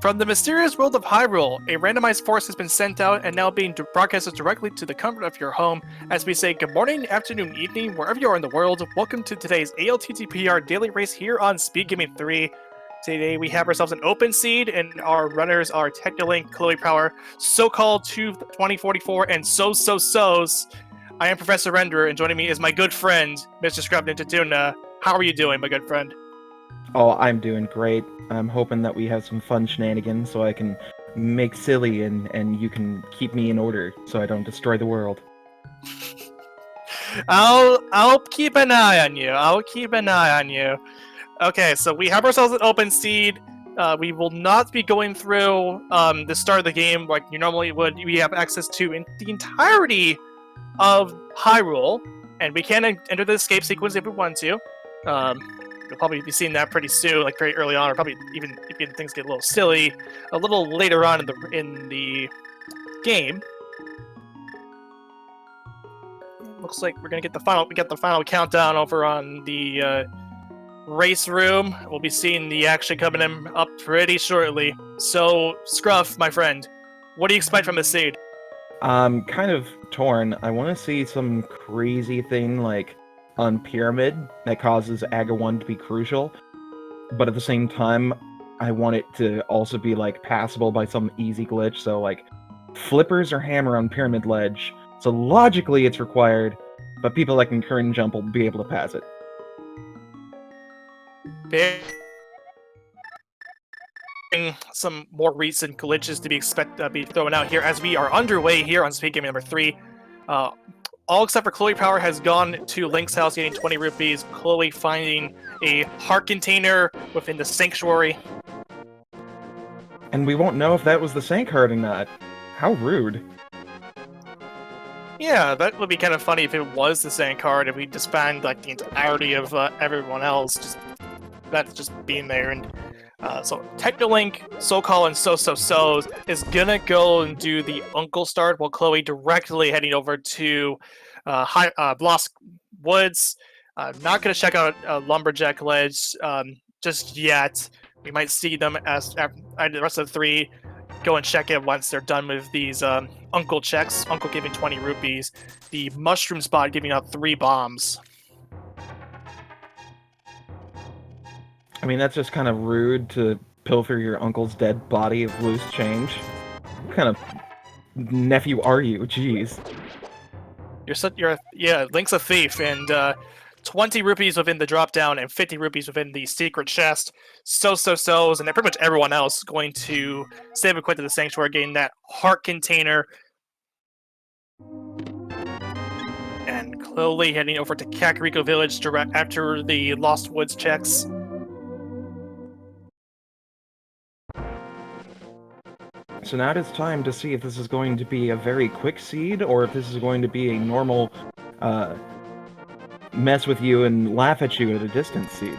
From the mysterious world of Hyrule, a randomized force has been sent out and now being broadcasted directly to the comfort of your home. As we say good morning, afternoon, evening, wherever you are in the world, welcome to today's ALTTP daily race here on Speed Gaming 3. Today we have ourselves an open seed, and our runners are Technolink, Chloe Power, So-Called 2044, and So-So-So's. I am Professor Renderer, and joining me is my good friend, Mr. Scrub Ninja Tuna. How are you doing, my good friend? Oh, I'm doing great. I'm hoping that we have some fun shenanigans so I can make silly and you can keep me in order so I don't destroy the world. I'll keep an eye on you. I'll keep an eye on you. Okay, so we have ourselves an open seed. We will not be going through the start of the game like you normally would. We have access to the entirety of Hyrule, and we can enter the escape sequence if we want to. You'll probably be seeing that pretty soon, like very early on, or probably even if things get a little silly, a little later on in the game. Looks like we're gonna get the final countdown over on the race room. We'll be seeing the action coming in up pretty shortly. So, Scruff, my friend, what do you expect from this seed? I'm kind of torn. I want to see some crazy thing like on Pyramid that causes Aga 1 to be crucial, but at the same time, I want it to also be like passable by some easy glitch, so like flippers or hammer on Pyramid Ledge. So logically it's required, but people that can current jump will be able to pass it. Some more recent glitches to be thrown out here as we are underway here on Speed Gaming number 3. All except for Chloe Power has gone to Link's house getting 20 rupees. Chloe finding a heart container within the sanctuary. And we won't know if that was the Sank heart or not. How rude. Yeah, that would be kind of funny if it was the Sank card, if we just found like the entirety of everyone else that's just being there. And so Technolink, So-Called, and So-So-So's is gonna go and do the Uncle start, while Chloe directly heading over to Lost Woods. Not gonna check out Lumberjack Ledge just yet. We might see them as the rest of the three go and check it once they're done with these Uncle checks. Uncle giving 20 rupees. The Mushroom Spot giving out 3 bombs. I mean, that's just kind of rude to pilfer your uncle's dead body of loose change. What kind of nephew are you? Jeez. Yeah, Link's a thief, and 20 rupees within the drop down and 50 rupees within the secret chest. So-So-So's, and pretty much everyone else going to save a quit to the sanctuary, getting that heart container. And Chloe heading over to Kakariko Village direct after the Lost Woods checks. So now it's time to see if this is going to be a very quick seed, or if this is going to be a normal, mess with you and laugh at you at a distance seed.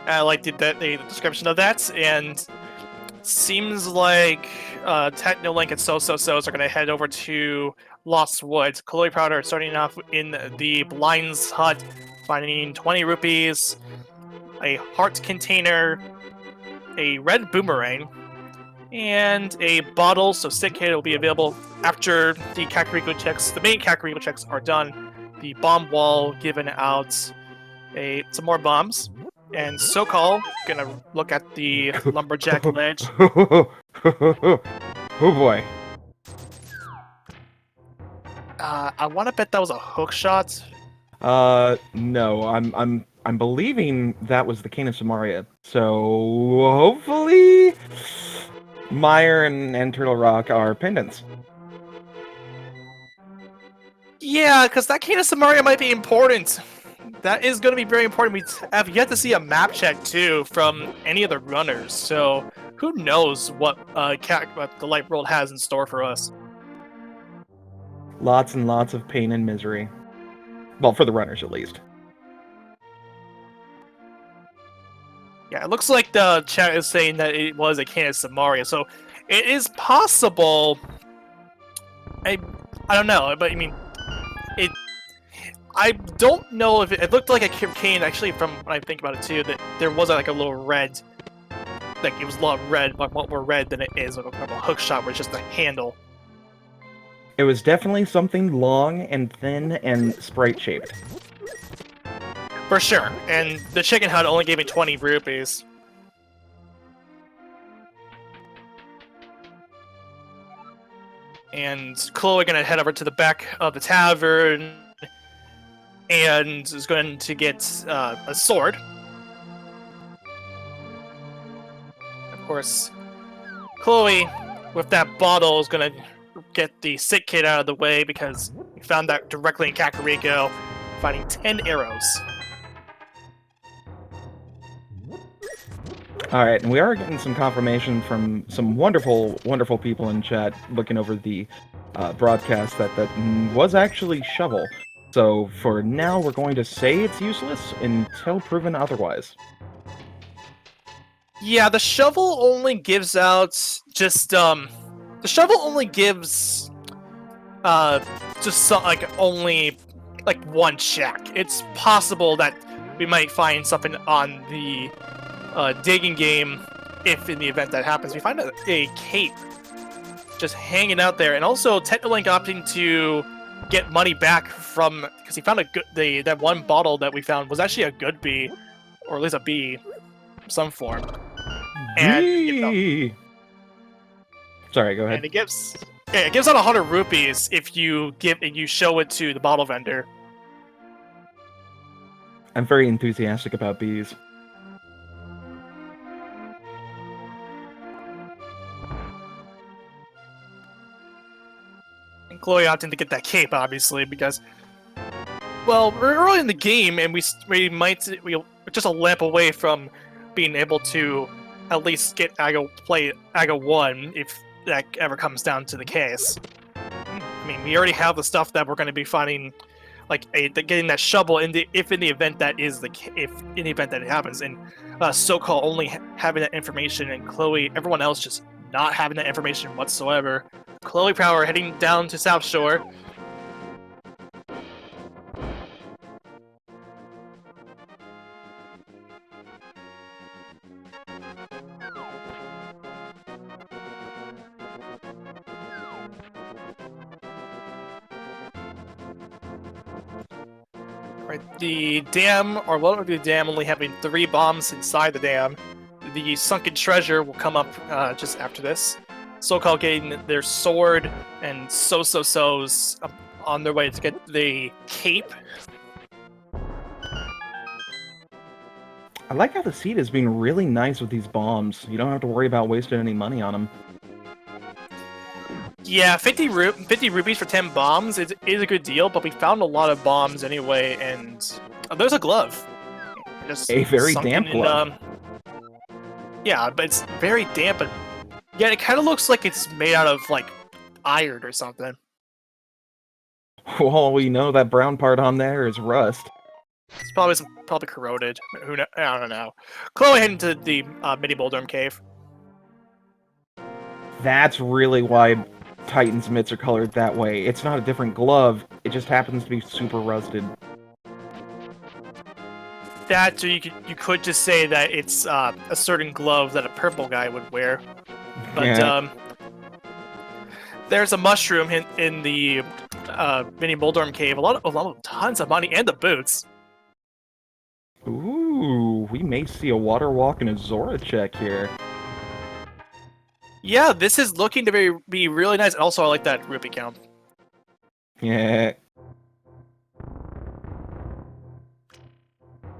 I liked the description of that, and seems like Technolink and So-So-So's are going to head over to Lost Woods. Chloe Powder starting off in the Blind's Hut, finding 20 rupees, a heart container, a red boomerang, and a bottle, so Sick Kid will be available after the Kakariko checks. The main Kakariko checks are done. The bomb wall giving out some more bombs. And So-Called gonna look at the Lumberjack Ledge. Oh boy. I want to bet that was a hook shot. No, I'm believing that was the Cane of Samaria. So hopefully Meyer and Turtle Rock are pendants. Yeah, because that Cane of Samaria might be important. That is going to be very important. We have yet to see a map check, too, from any of the runners. So who knows what the Light World has in store for us. Lots and lots of pain and misery. Well, for the runners, at least. Yeah, it looks like the chat is saying that it was a Cane of Samaria. So it is possible. I don't know, but I mean, I don't know if it looked like a cane, actually, from when I think about it too, that there was like a little red like it was a lot more red than it is with a normal hook shot, where it's just a handle. It was definitely something long and thin and sprite-shaped. For sure. And the chicken hut only gave me 20 rupees. And Chloe gonna head over to the back of the tavern and is going to get a sword. Of course, Chloe, with that bottle, is gonna get the sick kid out of the way because we found that directly in Kakariko, finding 10 arrows. Alright, and we are getting some confirmation from some wonderful, wonderful people in chat looking over the broadcast that was actually Shovel. So for now, we're going to say it's useless until proven otherwise. Yeah, the shovel only gives out just the shovel only gives just only like one check. It's possible that we might find something on the digging game if in the event that happens we find a cape just hanging out there, and also Technolink opting to get money back from, because he found that one bottle that we found was actually a good bee, or at least a bee of some form. And sorry, go ahead. And it gives out 100 rupees if you show it to the bottle vendor. I'm very enthusiastic about bees. And Chloe opting to get that cape, obviously, because, well, we're early in the game, and we're just a lamp away from being able to at least play Aga 1 if that ever comes down to the case. I mean, we already have the stuff that we're going to be finding, like getting that shovel in the event that it happens, and SoCal only having that information, and Chloe, everyone else just not having that information whatsoever. Chloe Power heading down to South Shore. Right, the dam, or what would be the dam, only having 3 bombs inside the dam. The sunken treasure will come up just after this. SoCal getting their sword, and so's on their way to get the cape. I like how the seed is being really nice with these bombs. You don't have to worry about wasting any money on them. Yeah, 50 rupees for 10 bombs is a good deal, but we found a lot of bombs anyway, and there's a glove. Just a very damp glove. Yeah, but it's very damp, and yeah, it kind of looks like it's made out of, like, iron or something. Well, we know that brown part on there is rust. It's probably corroded. I don't know. Chloe heading to the mini Boulder cave. That's really why Titan's mitts are colored that way. It's not a different glove, it just happens to be super rusted. That, or you could just say that it's a certain glove that a purple guy would wear. But yeah. There's a mushroom in the mini Boulder cave. Tons of money, and the boots. Ooh, we may see a water walk and a Zora check here. Yeah, this is looking to be really nice. And also, I like that rupee count. Yeah.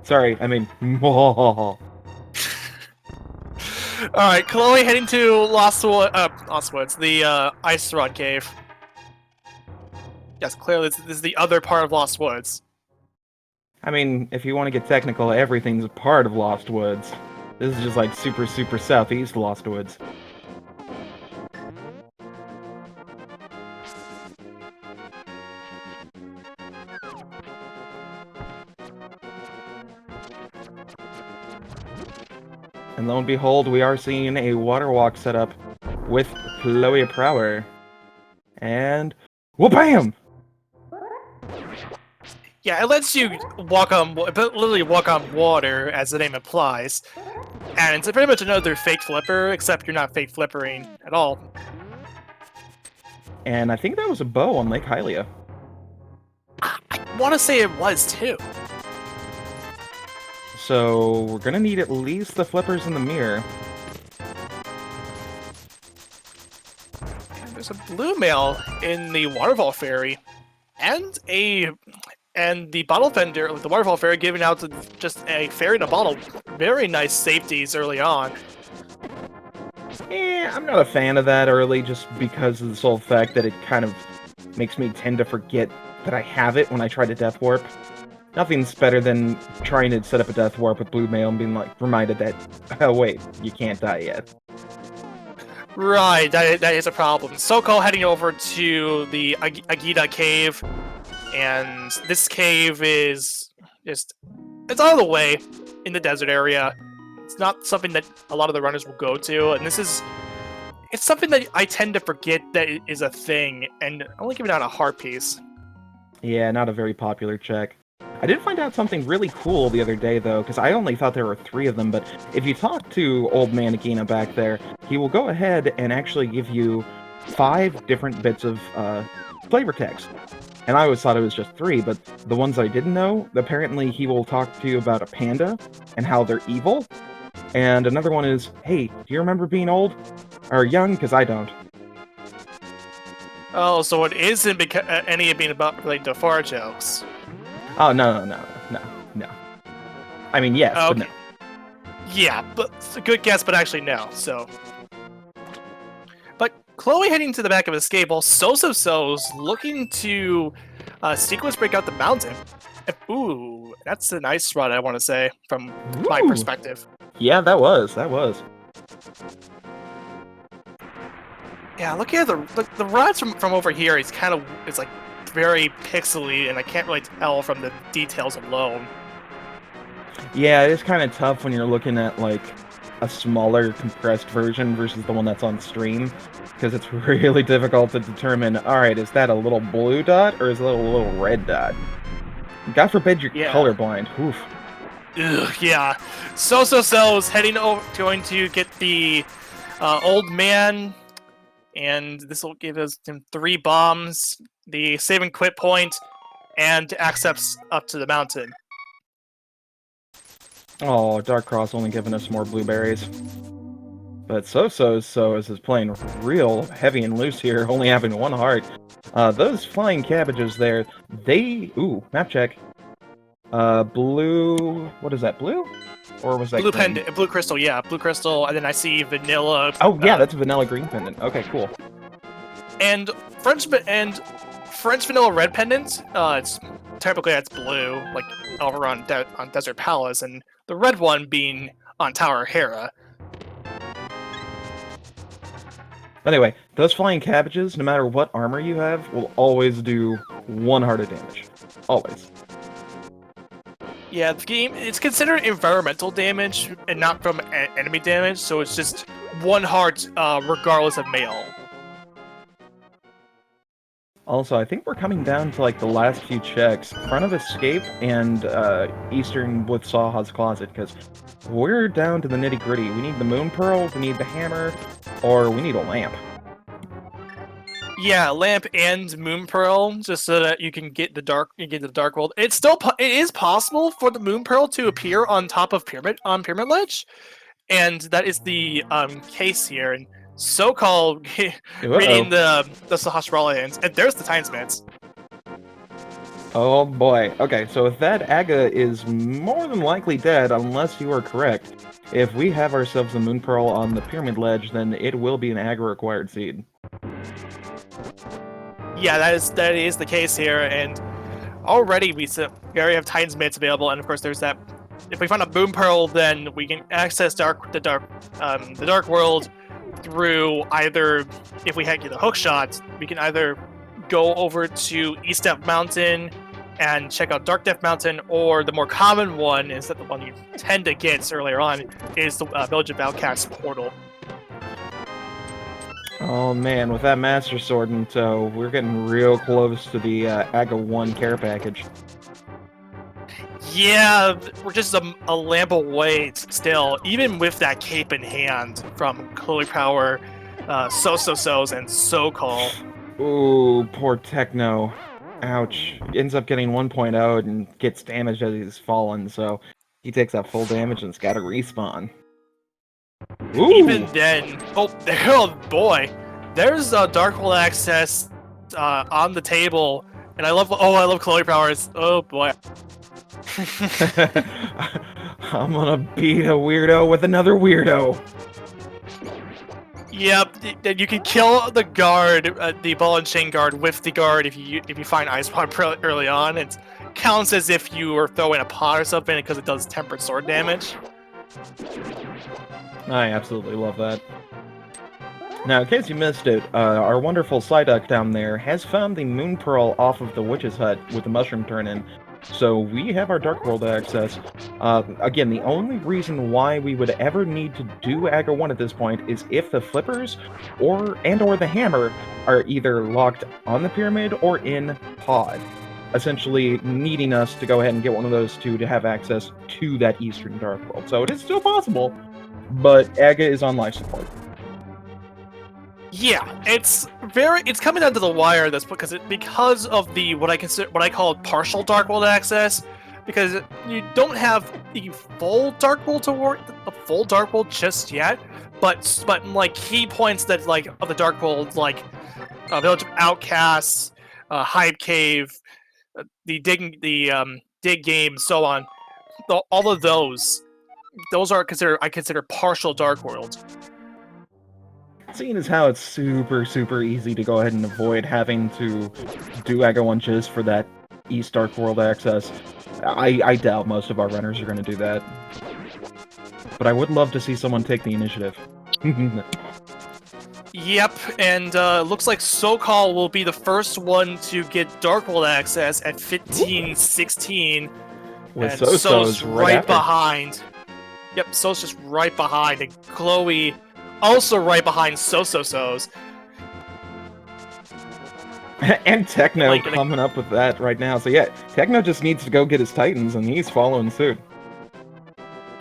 Sorry, I mean... Alright, Chloe heading to Lost Woods, the Ice Rod Cave. Yes, clearly this is the other part of Lost Woods. I mean, if you want to get technical, everything's a part of Lost Woods. This is just like super southeast Lost Woods. And lo and behold, we are seeing a water walk set up with Chloe Prower. And... whoop-bam! Yeah, it lets you walk on, literally walk on water, as the name implies. And it's pretty much another fake flipper, except you're not fake flippering at all. And I think that was a bow on Lake Hylia. I want to say it was too. So we're gonna need at least the flippers in the mirror. And there's a blue mail in the waterfall fairy, and the bottle fender with the waterfall fairy giving out just a fairy in a bottle. Very nice safeties early on. I'm not a fan of that early, just because of the sole fact that it kind of makes me tend to forget that I have it when I try to death warp. Nothing's better than trying to set up a death warp with blue mail and being like reminded that, oh wait, you can't die yet. Right, that is a problem. Soko heading over to the Agita cave, and this cave is just, it's out of the way in the desert area. It's not something that a lot of the runners will go to, and it's something that I tend to forget that it is a thing, and only giving out a heart piece. Yeah, not a very popular check. I did find out something really cool the other day, though, because I only thought there were 3 of them, but if you talk to old Mannequina back there, he will go ahead and actually give you 5 different bits of flavor text. And I always thought it was just 3, but the ones I didn't know, apparently he will talk to you about a panda and how they're evil. And another one is, hey, do you remember being old? Or young? Because I don't. Oh, so it isn't any of being about related to fart jokes. Oh, no. I mean, yes, Okay. but no. Yeah, but it's a good guess, but actually no, so. But Chloe heading to the back of a scable, So's looking to sequence break out the mountain. Ooh, that's a nice run, I want to say, from my Ooh. perspective. Yeah, that was. Yeah, looking at the runs from over here, it's like very pixely, and I can't really tell from the details alone. Yeah, it is kind of tough when you're looking at, like, a smaller, compressed version versus the one that's on stream, because it's really difficult to determine, alright, is that a little blue dot, or is it a little red dot? God forbid you're colorblind. Oof. Ugh, yeah. So's heading over, going to get the old man, and this will give him 3 bombs, the save and quit point, and access up to the mountain. Oh, Dark Cross only giving us more blueberries. But So is playing real heavy and loose here, only having 1 heart. Those flying cabbages there, they... Ooh, map check. Blue... What is that, blue? Or was that blue green? pendant, blue crystal, yeah, blue crystal, and then I see vanilla. Oh, yeah, that's a vanilla green pendant. Okay, cool. And French vanilla red pendant, it's typically that's blue, like over on Desert Palace, and the red one being on Tower Hera. Anyway, those flying cabbages, no matter what armor you have, will always do 1 heart of damage. Always. Yeah, the game, it's considered environmental damage and not from enemy damage, so it's just 1 heart regardless of mail. Also, I think we're coming down to, like, the last few checks. Front of Escape and Eastern with Saha's Closet, because we're down to the nitty-gritty. We need the Moon Pearl, we need the hammer, or we need a lamp. Yeah, lamp and moon pearl, just so that you can get the dark world. It's still it is possible for the moon pearl to appear on top of pyramid ledge, and that is the case here. And so-called reading the Sahasrara, and there's the timesmiths. Oh boy. Okay, so with that, Aga is more than likely dead, unless you are correct. If we have ourselves a Moon Pearl on the Pyramid Ledge, then it will be an Aga-required seed. Yeah, that is the case here, and already we already have timesmiths available, and of course there's that. If we find a Moon Pearl, then we can access the dark world through either, if we get the hook shot, we can either go over to East Death Mountain and check out Dark Death Mountain, or the more common one is that the one you tend to get earlier on is the Village of Outcasts portal. Oh man, with that Master Sword in tow, we're getting real close to the Aga 1 care package. Yeah, we're just a lamp away still, even with that cape in hand from Chloe Power, So-So-Sos, and So-Call. Ooh, poor Techno. Ouch. Ends up getting 1 point out and gets damaged as he's fallen, so he takes that full damage and's gotta respawn. Ooh! Even then, oh boy, there's Dark World access on the table, and I love Chloe Powers. Oh boy. I'm gonna beat a weirdo with another weirdo. Yep, you can kill the guard, the ball and chain guard, with the guard if you find Ice Pod early on. It counts as if you were throwing a pot or something because it does tempered sword damage. I absolutely love that. Now, in case you missed it, our wonderful Psyduck down there has found the Moon Pearl off of the Witch's Hut with the Mushroom Turn-In, so we have our Dark World access. Again, the only reason why we would ever need to do Aga 1 at this point is if the Flippers or the Hammer are either locked on the Pyramid or in Pod, essentially needing us to go ahead and get one of those two to have access to that Eastern Dark World. So it is still possible, but Aga is on life support. Yeah, it's coming down to the wire this because of the what I call partial Dark World access, because you don't have the full Dark World just yet, but like key points that like of the Dark World, like Village of Outcasts, Hype Cave, the dig game, so on. All of those are I consider partial Dark World. Seeing as how it's super easy to go ahead and avoid having to do Aga 1 just for that East Dark World access, I doubt most of our runners are going to do that. But I would love to see someone take the initiative. Yep, and looks like So-Call will be the first one to get Dark World access at 15-16. With and So-So's right behind. Yep, So's just right behind, and Chloe also right behind So-So-Sos. And Techno coming up with that right now. So yeah, Techno just needs to go get his Titans, and he's following suit.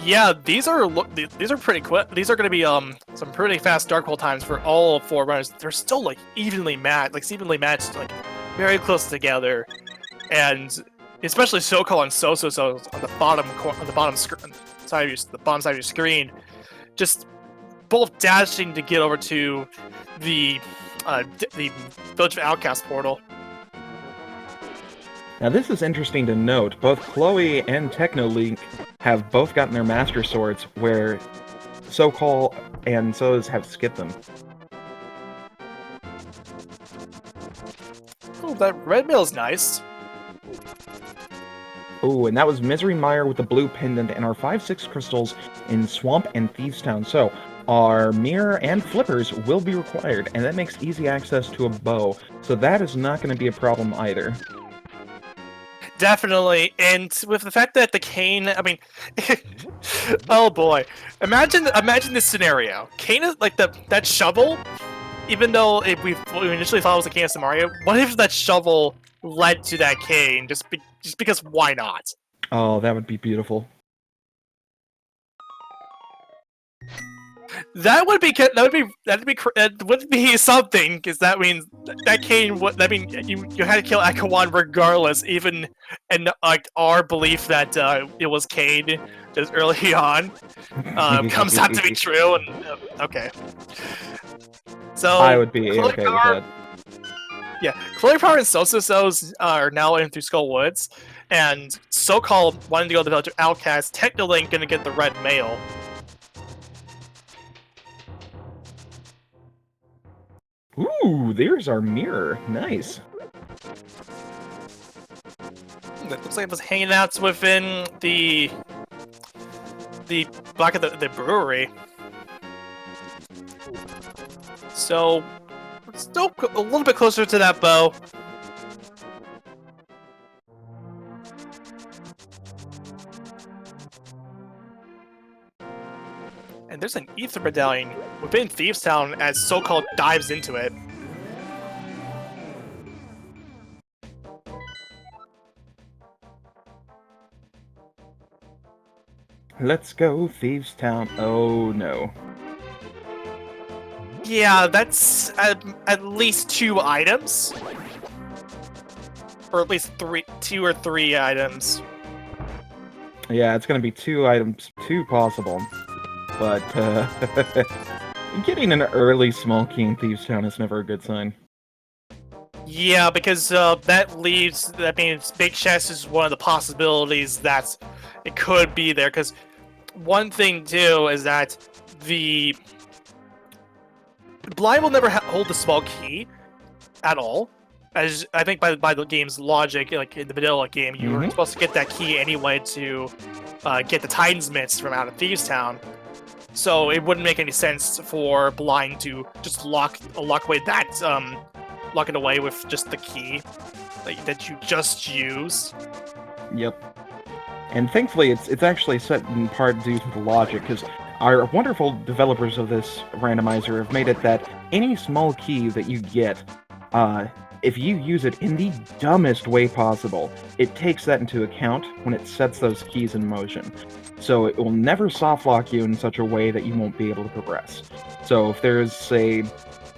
Yeah, these are pretty quick. These are going to be some pretty fast Dark World times for all 4 runners. They're still like evenly matched, like very close together, and especially So-Call and So-So-Sos on the bottom side of your screen, just both dashing to get over to the Village of Outcast portal. Now this is interesting to note. Both Chloe and Technolink have both gotten their Master Swords, where So-Call and Sos have skipped them. Oh, that red mail's nice. Ooh, and that was Misery Mire with the blue pendant and our 5-6 crystals in Swamp and Thieves Town. So our mirror and flippers will be required, and that makes easy access to a bow. So that is not going to be a problem either. Definitely, and with the fact that the cane, I mean, oh boy, imagine this scenario. Cane is like that shovel. Even though we initially thought it was a cane as Mario, what if that shovel led to that cane? Just because why not? Oh, that would be beautiful. That would be something, because that means that cane would. I mean, you had to kill Akawan regardless, even in like our belief that it was Kane just early on comes out to be true. And okay, so I would be okay with that. Yeah, Chloe Power and So-So-Sos are now in through Skull Woods, and So-Call wanting to go to the Village of Outcast, Technolink gonna get the red mail. Ooh, there's our mirror. Nice. It looks like it was hanging out within the back of the brewery. So, still a little bit closer to that bow. And there's an Ether Medallion within Thieves Town as So-Called dives into it. Let's go, Thieves Town. Oh no. Yeah, that's at least 2 items. Or at least 2 or 3 items. Yeah, it's gonna be 2 items, 2 possible. But, getting an early small key in Thieves Town is never a good sign. Yeah, because that means Big Chest is one of the possibilities that it could be there. Because one thing too is that the blind will never hold the small key at all. As I think by the game's logic, like in the vanilla game, you were supposed to get that key anyway to get the Titan's Mitts from out of Thieves Town. So it wouldn't make any sense for blind to just lock away that lock it away with just the key that you just use. Yep. And thankfully, it's actually set in part due to the logic, because our wonderful developers of this randomizer have made it that any small key that you get, if you use it in the dumbest way possible, it takes that into account when it sets those keys in motion. So it will never softlock you in such a way that you won't be able to progress. So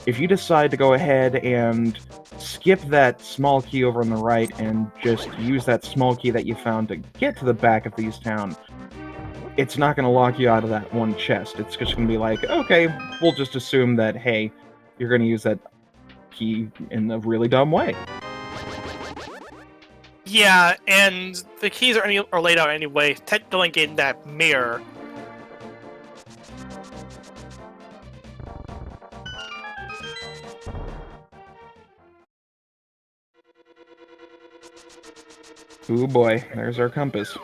if you decide to go ahead and skip that small key over on the right and just use that small key that you found to get to the back of Thieves Town, it's not going to lock you out of that one chest. It's just going to be like, okay, we'll just assume that, hey, you're going to use that key in a really dumb way. Yeah, and the keys are laid out anyway, technically in that mirror. Ooh boy, there's our compass.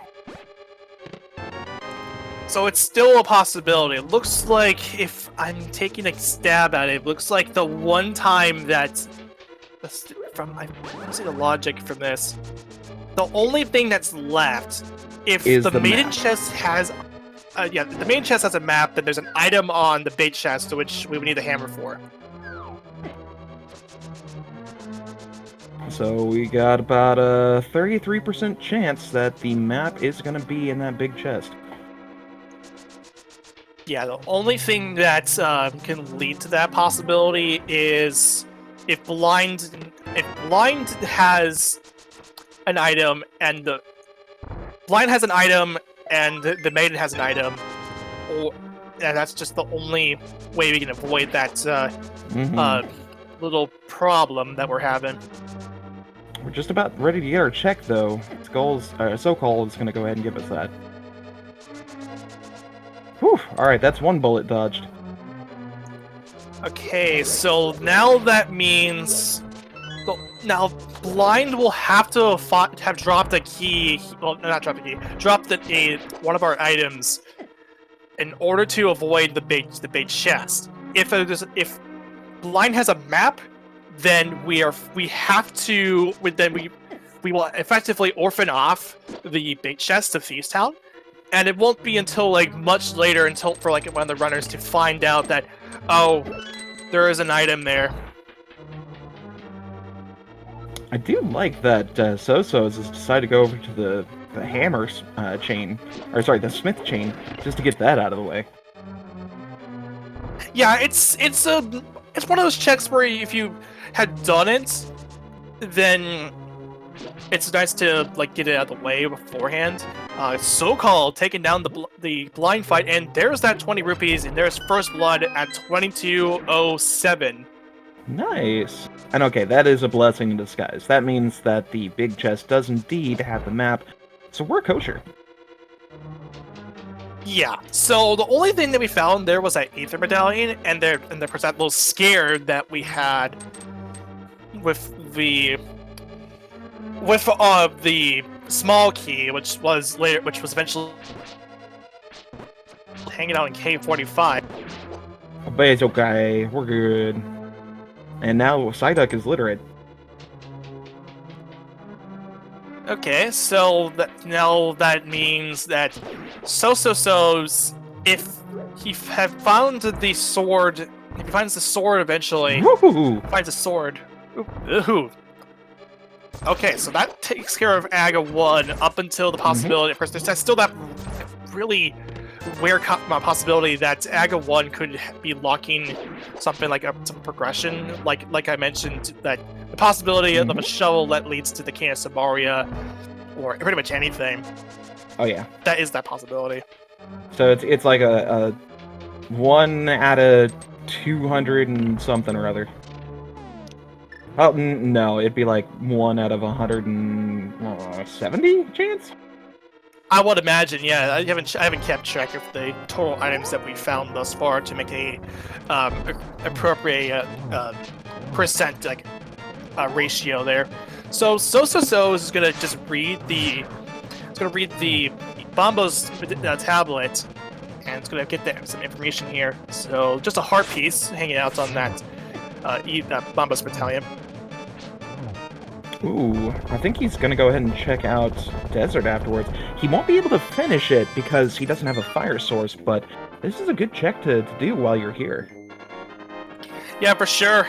So it's still a possibility. It looks like, if I'm taking a stab at it, it looks like the one time that I want to see the logic from this. The only thing that's left, if the maiden chest has, the main chest has a map, then there's an item on the bait chest to which we would need the hammer for. So we got about a 33% chance that the map is going to be in that big chest. Yeah, the only thing that can lead to that possibility is if blind has an item and the maiden has an item, and that's just the only way we can avoid that little problem that we're having. We're just about ready to get our check, though. So-called is going to go ahead and give us that. Whew, alright, that's one bullet dodged. Okay, so now that means... Now, blind will have to have dropped a key... Well, not dropped a key. Dropped one of our items in order to avoid the bait chest. If blind has a map, then we will effectively orphan off the bait chest of Thieves Town, and it won't be until much later for one of the runners to find out that, oh, there is an item there. I do like that So-So's has decided to go over to the hammer chain, or sorry, the smith chain, just to get that out of the way. Yeah, it's one of those checks where if you had done it, then it's nice to get it out of the way beforehand. So-called taking down the blind fight, and there's that 20 rupees, and there's first blood at 2207. Nice. And okay, that is a blessing in disguise. That means that the big chest does indeed have the map, so we're kosher. Yeah, so the only thing that we found there was that Aether Medallion, and there was that little scare that we had with the small key, which was eventually hanging out in K45. But it's okay, we're good. And now Psyduck is literate. Okay, so now that means that So-So's, if he found the sword, if he finds the sword eventually, finds a sword. Ooh. Okay, so that takes care of Aga 1 up until the possibility. Of course, there's still that really rare possibility that Aga 1 could be locking something like some progression, like I mentioned, that the possibility of a shovel that leads to the Cane of Samaria, or pretty much anything. Oh yeah. That is that possibility. So it's like a 1 out of 200 and something or other. Oh no, it'd be like 1 out of 170 chance. I would imagine, yeah. I haven't kept track of the total items that we found thus far to make a appropriate percent ratio there. So is gonna just read the Bombo's tablet, and it's gonna get some information here. So just a heart piece hanging out on that Bombo's battalion. Ooh, I think he's gonna go ahead and check out Desert afterwards. He won't be able to finish it because he doesn't have a fire source, but this is a good check to do while you're here. Yeah, for sure.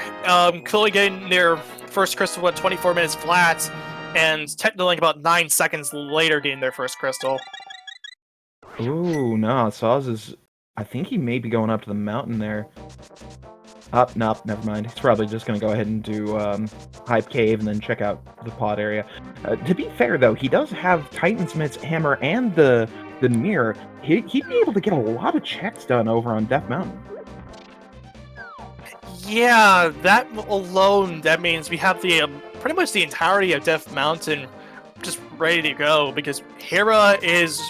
Clearly getting their first crystal at 24 minutes flat, and technically about 9 seconds later getting their first crystal. Ooh, no, Saz is... I think he may be going up to the mountain there. Nope, never mind. He's probably just going to go ahead and do Hype Cave and then check out the pod area. To be fair, though, he does have Titansmith's hammer and the mirror. He'd be able to get a lot of checks done over on Death Mountain. Yeah, that alone, that means we have the pretty much the entirety of Death Mountain just ready to go, because Hera is...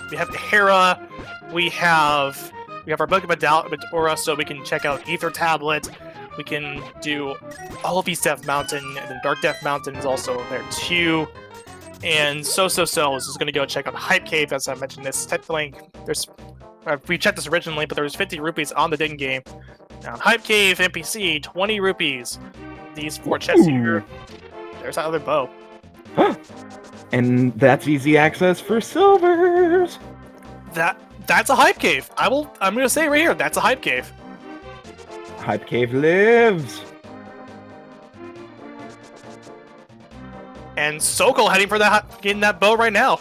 We have Hera, we have our Book of Medora, so we can check out Ether Tablet, we can do all of East Death Mountain, and then Dark Death Mountain is also there too. And So is going to go check out Hype Cave, as I mentioned this. Technically, there's... we checked this originally, but there was 50 rupees on the Din game. Now, Hype Cave NPC, 20 rupees. These 4 chests here. There's that other bow. And that's easy access for silvers. That's a Hype Cave. I'm gonna say right here, that's a Hype Cave. Hype Cave lives. And Sokol heading for getting that bow right now.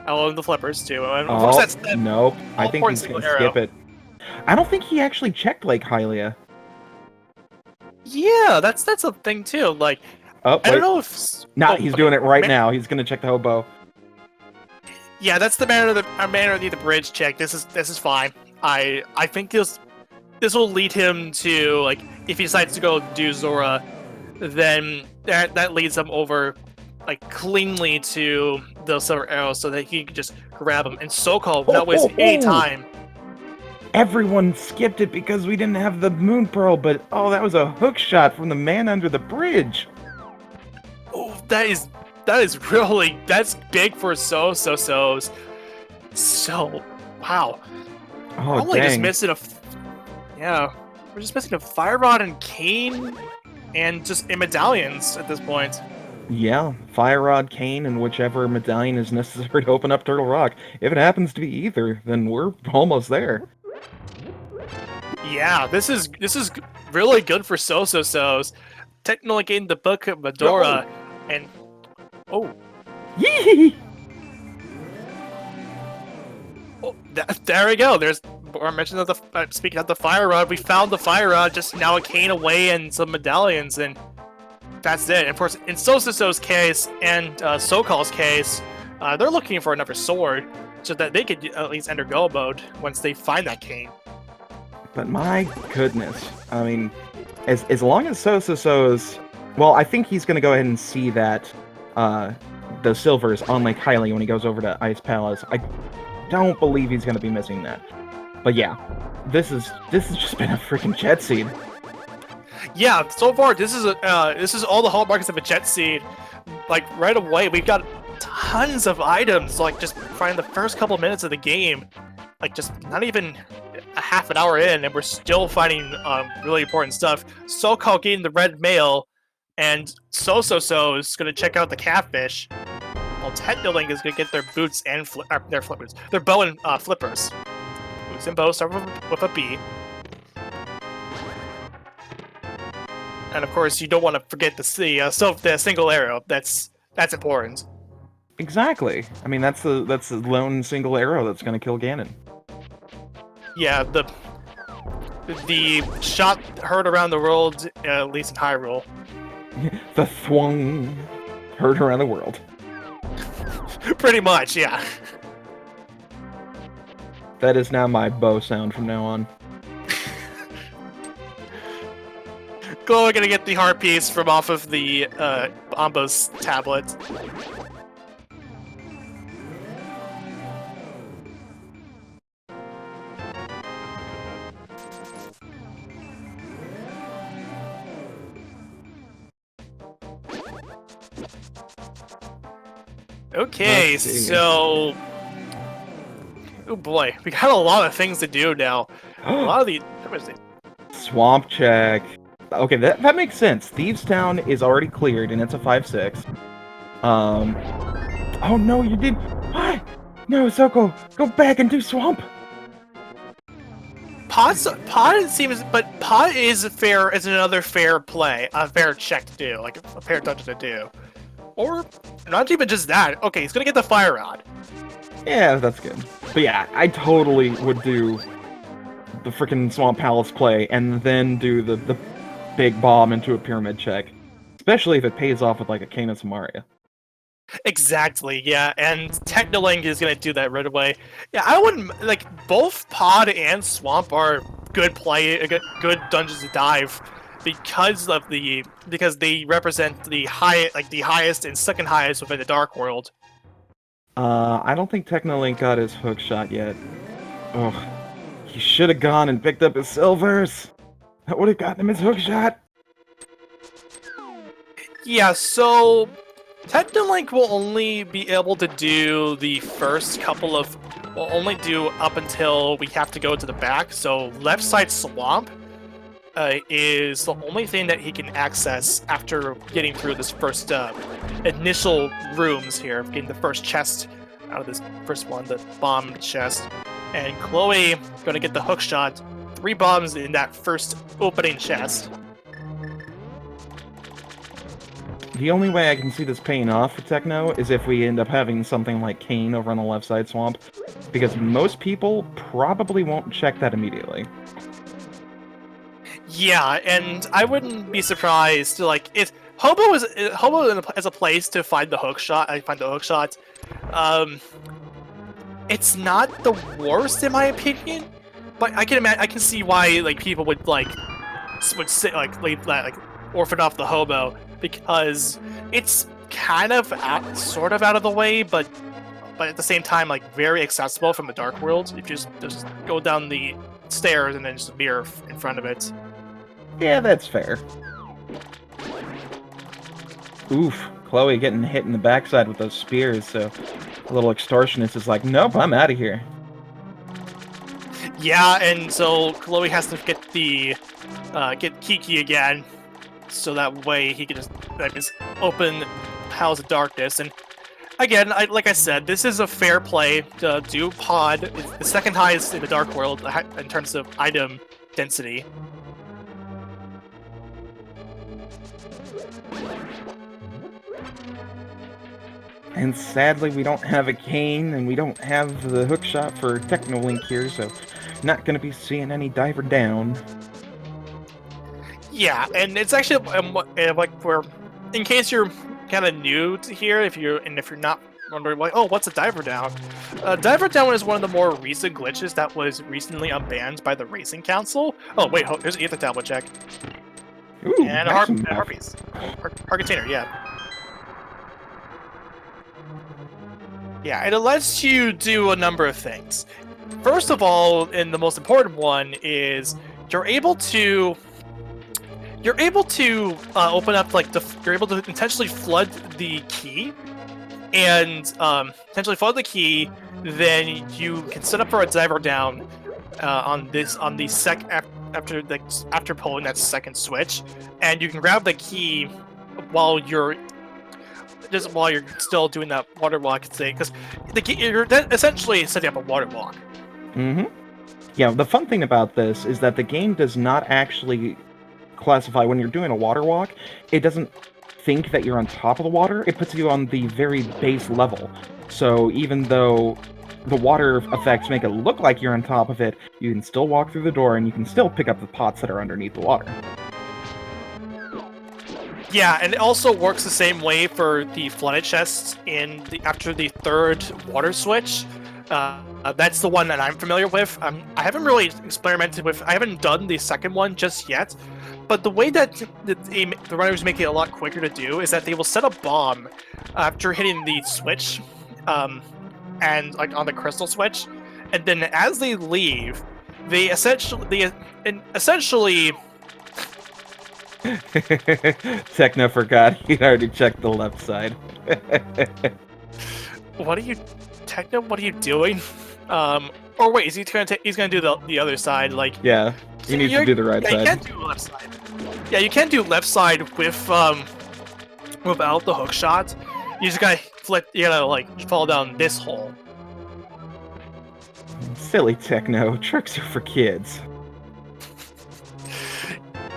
Oh, and the flippers too. And of course nope. I think he's gonna skip it. I don't think he actually checked Lake Hylia. Yeah, that's a thing too. Like, I don't know if... he's doing it right now. He's gonna check the hobo. Yeah, that's the manner of the bridge check. This is fine. I think this will lead him to, like, if he decides to go do Zora, then that leads him over, like, cleanly to the silver arrow so that he can just grab him. And Sokol, without wasting any time. Everyone skipped it because we didn't have the Moon Pearl, but that was a hook shot from the man under the bridge. Oh, that's big for So's. So, wow. Oh, we're only dang. just missing we're just missing a Fire Rod and Cane and just medallions at this point. Yeah, Fire Rod, Cane, and whichever medallion is necessary to open up Turtle Rock. If it happens to be either, then we're almost there. Yeah, this is really good for So's. Technically getting the Book of Medora, and Yee! Oh, there we go. There's I mentioned of speaking of the Fire Rod, we found the Fire Rod, just now a cane away and some medallions, and that's it. And of course, in So's case and Sokol's case, they're looking for another sword so that they could at least enter go mode once they find that cane. But my goodness, I mean, as long as So's, well, I think he's gonna go ahead and see that the silvers on Lake Hylia when he goes over to Ice Palace. I don't believe he's gonna be missing that. But yeah, this has just been a freaking jet seed. Yeah, so far this is all the hallmarks of a jet seed. Like right away, we've got tons of items. Like just finding the first couple minutes of the game, like just not even a half an hour in, and we're still finding really important stuff. Sokol getting the red mail, and So is gonna check out the catfish. While Technolink is gonna get their boots and their flippers, their bow and flippers. Boots and bow start with a B. And of course, you don't want to forget the single arrow. That's important. Exactly. I mean, that's the lone single arrow that's going to kill Ganon. Yeah, the shot heard around the world, at least in Hyrule. The thwung heard around the world. Pretty much, yeah. That is now my bow sound from now on. Chloe gonna get the heart piece from off of the Ambo's tablet. Okay, Let's see. so... Oh boy, we got a lot of things to do now. A lot of the... Swamp check. Okay, that makes sense. Thieves Town is already cleared, and it's a 5-6. Oh no, you did... What? No, Soko, go back and do Swamp! Pod seems... But Pod is another fair play. A fair check to do. Like, a fair dungeon to do. Or, not even just that. Okay, he's gonna get the Fire Rod. Yeah, that's good. But yeah, I totally would do the freaking Swamp Palace play, and then do the big bomb into a pyramid check. Especially if it pays off with, like, a Kena Samaria. Exactly, yeah, and Technolink is gonna do that right away. Yeah, I wouldn't... Like, both Pod and Swamp are good good dungeons to dive. Because they represent the highest and second highest within the Dark World. I don't think Technolink got his hook shot yet. Ugh. He should have gone and picked up his silvers. That would have gotten him his hook shot. Yeah, so Technolink will only be able to do the first couple of... Will only do up until we have to go to the back. So left side Swamp is the only thing that he can access after getting through this first initial rooms here, getting the first chest out of this first one, the bomb chest. And Chloe gonna get the hook shot, 3 bombs in that first opening chest. The only way I can see this paying off for Techno is if we end up having something like Kane over on the left side Swamp, because most people probably won't check that immediately. Yeah, and I wouldn't be surprised to, like, if Hobo as a place to find the hook shot. It's not the worst in my opinion, but I can see why, like, people would sit like orphan off the Hobo, because it's kind of sort of out of the way, but at the same time, like, very accessible from the Dark World. If you just go down the stairs and then just a mirror in front of it. Yeah, that's fair. Oof, Chloe getting hit in the backside with those spears, so a little extortionist is like, nope, I'm out of here. Yeah, and so Chloe has to get Kiki again, so that way he can just open House of Darkness. And again, like I said, this is a fair play to do Pod. It's the second highest in the Dark World in terms of item density. And sadly, we don't have a cane, and we don't have the hookshot for Technolink here, so not going to be seeing any diver down. Yeah, and it's actually like, we're, in case you're kind of new to here, if you're not wondering, like, oh, what's a diver down? Diver down is one of the more recent glitches that was recently unbanned by the Racing Council. Oh wait, here's an ether tablet check. Ooh, and a harpies. Heart container, yeah. Yeah, and it lets you do a number of things. First of all, and the most important one is you're able to open up, like, you're able to intentionally flood the key, and then you can set up for a diver down after pulling that second switch, and you can grab the key while you're still doing that water walk thing, because you're essentially setting up a water walk. Mm-hmm. Yeah, the fun thing about this is that the game does not actually classify when you're doing a water walk. It doesn't think that you're on top of the water, it puts you on the very base level. So even though the water effects make it look like you're on top of it, you can still walk through the door and you can still pick up the pots that are underneath the water. Yeah, and it also works the same way for the flooded chests after the third water switch. That's the one that I'm familiar with. I haven't really experimented with. I haven't done the second one just yet. But the way that the runners make it a lot quicker to do is that they will set a bomb after hitting the switch, and like on the crystal switch, and then as they leave, they essentially Techno forgot he'd already checked the left side. Techno? What are you doing? Or wait, is he gonna he's gonna do the other side? Like, yeah, he needs to do the right yeah, side. You can't do left side. Yeah, you can't do left side with without the hook shot. You just gotta flip. You gotta like fall down this hole. Silly Techno, tricks are for kids.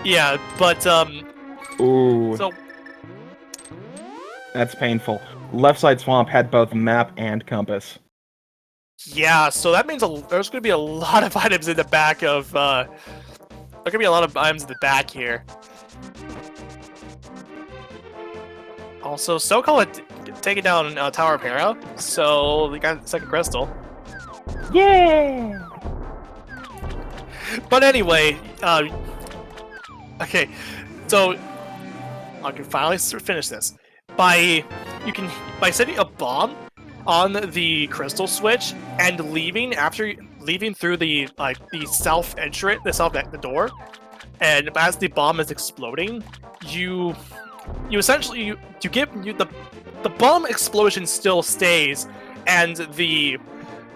Yeah, but Ooh. So that's painful. Left side swamp had both map and compass. yeah, so that means there's gonna be a lot of items in the back of there's gonna be a lot of items in the back here. Also, SoCal had taken down Tower of Hero, so we got second crystal. Yeah. But anyway, okay, so I can finally finish this by setting a bomb on the crystal switch and leaving through the the door, and as the bomb is exploding, you essentially the bomb explosion still stays, and the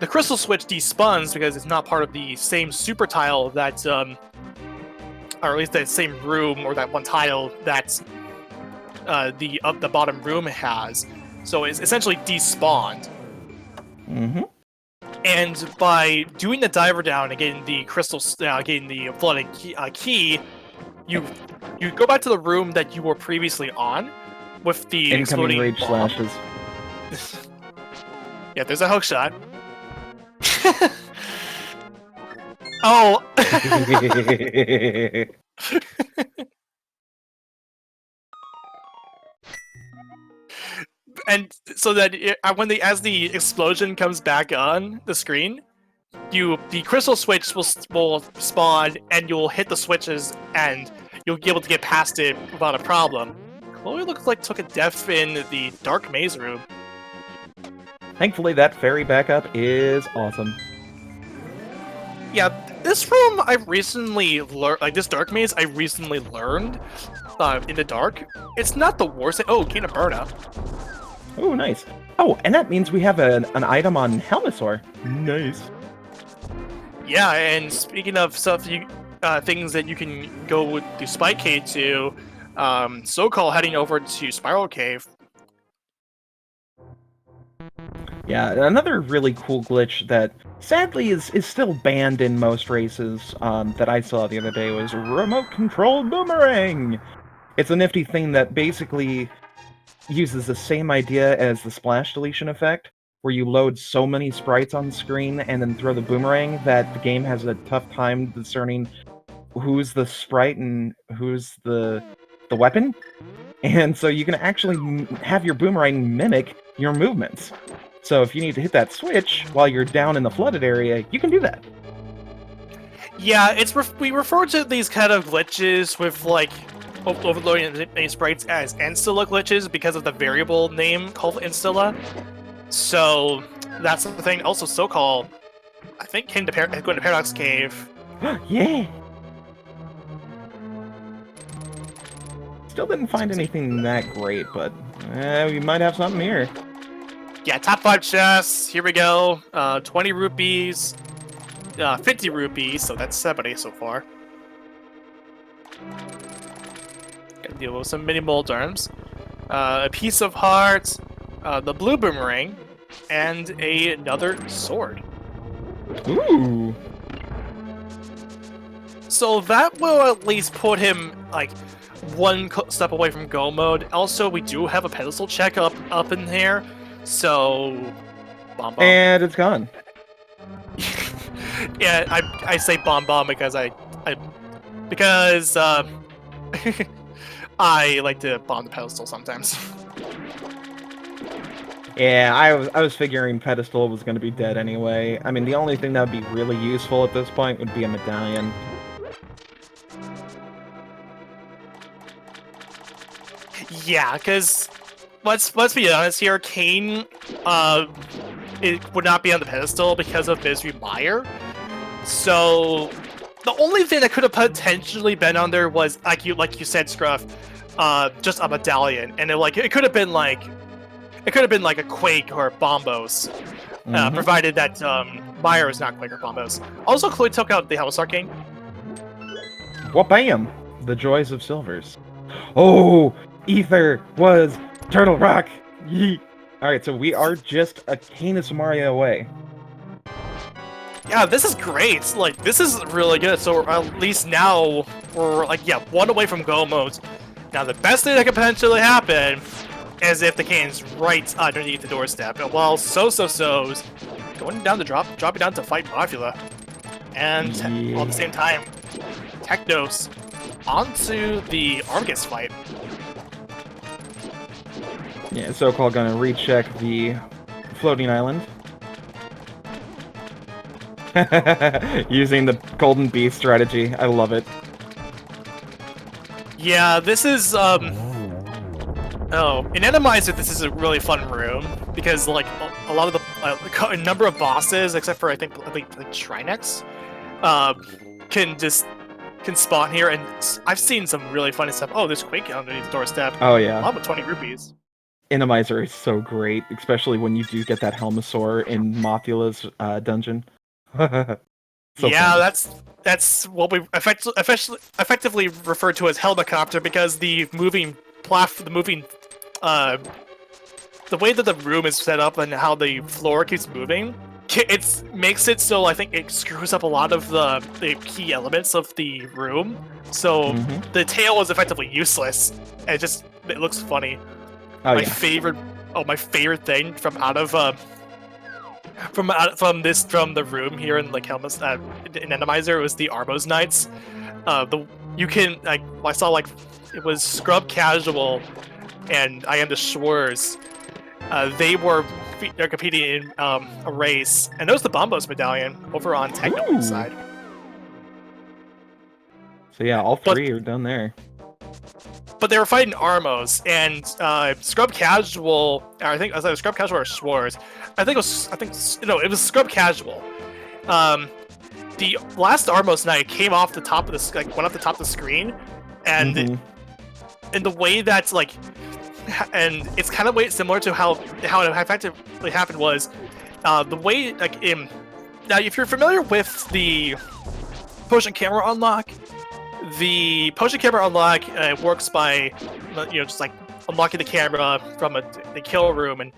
crystal switch despuns because it's not part of the same super tile that or at least that same room or that one tile that the bottom room has. So it's essentially despawned. Mm-hmm. And by doing the diver down and getting the crystals, getting the flooded key, you go back to the room that you were previously on with the incoming exploding rage bomb. slashes. Yeah, there's a hook shot. Oh. And so that as the explosion comes back on the screen, the crystal switch will spawn, and you'll hit the switches, and you'll be able to get past it without a problem. Chloe looks like took a death in the dark maze room. Thankfully, that fairy backup is awesome. Yeah, this room I recently learned, like this dark maze I recently learned in the dark. It's not the worst. Oh, Cane of Burna. Oh, nice. Oh, and that means we have an item on Helmasaur. Nice. Yeah, and speaking of stuff, things that you can go with the Spike Cave to, SoCal heading over to Spiral Cave. Yeah, another really cool glitch that sadly is still banned in most races that I saw the other day was remote control boomerang. It's a nifty thing that basically uses the same idea as the splash deletion effect, where you load so many sprites on screen and then throw the boomerang that the game has a tough time discerning who's the sprite and who's the weapon. And so you can actually have your boomerang mimic your movements. So if you need to hit that switch while you're down in the flooded area, you can do that. Yeah, we refer to these kind of glitches with like overloading many sprites as Installa glitches because of the variable name called Installa. So that's the thing. Also, SoCal, I think, going to Paradox Cave. Yeah. Still didn't find anything that great, but we might have something here. Yeah, top 5 chests. Here we go. 20 rupees, 50 rupees. So that's 70 so far. Gotta deal with some mini moldarms. A piece of heart, the blue boomerang, and another sword. Ooh. So that will at least put him like one step away from go mode. Also, we do have a pedestal check up in here, so bomb. And it's gone. Yeah, I say bomb because because I like to bomb the pedestal sometimes. Yeah, I was figuring pedestal was going to be dead anyway. I mean, the only thing that would be really useful at this point would be a medallion. Yeah, because let's be honest here, Kane it would not be on the pedestal because of Misery Mire. So the only thing that could have potentially been on there was like you said, Scruff, just a medallion, and it could have been like a Quake or Bombos, provided that Mire is not Quake or Bombos. Also, Chloe took out the House Arcane. Well, bam! The joys of silvers. Oh, Ether was Turtle Rock. Yeet. All right, so we are just a Canis Maria away. Yeah, this is great. Like, this is really good. So at least now we're like, yeah, one away from go mode. Now the best thing that could potentially happen is if the Kane's right underneath the doorstep. While so's going down to dropping down to fight Modula, and all at the same time, Technos onto the Argus fight. Yeah, so-called gonna recheck the floating island. Using the Golden Bee strategy. I love it. Yeah, this is, oh, in Randomizer, this is a really fun room, because, like, a lot of the, a number of bosses, except for, I think like Trinex, can spawn here, and I've seen some really funny stuff. Oh, there's Quake underneath the doorstep. Oh, yeah. Along with 20 rupees. Randomizer is so great, especially when you do get that Helmosaur in Mothula's dungeon. So yeah, fun. that's what we effectively refer to as helicopter, because the moving the way that the room is set up and how the floor keeps moving, it makes it so I think it screws up a lot of the key elements of the room. So the tail is effectively useless. And it looks funny. Oh, my favorite thing from the room here in like Helmus in Randomizer was the Armos Knights. I saw like it was Scrub Casual and I Am the Schwarz. They're competing in a race, and there's the Bombos medallion over on Techno's side. So yeah, all three are done there. But they were fighting Armos, and Scrub Casual. I think I said Scrub Casual or Schwarz. It was Scrub Casual. The last Armos Knight came off the top of went off the top of the screen, and in the way that's like, and it's kind of similar to how it effectively happened was, the way like now if you're familiar with the potion camera unlock. The potion camera unlock works by, just like unlocking the camera from the kill room, and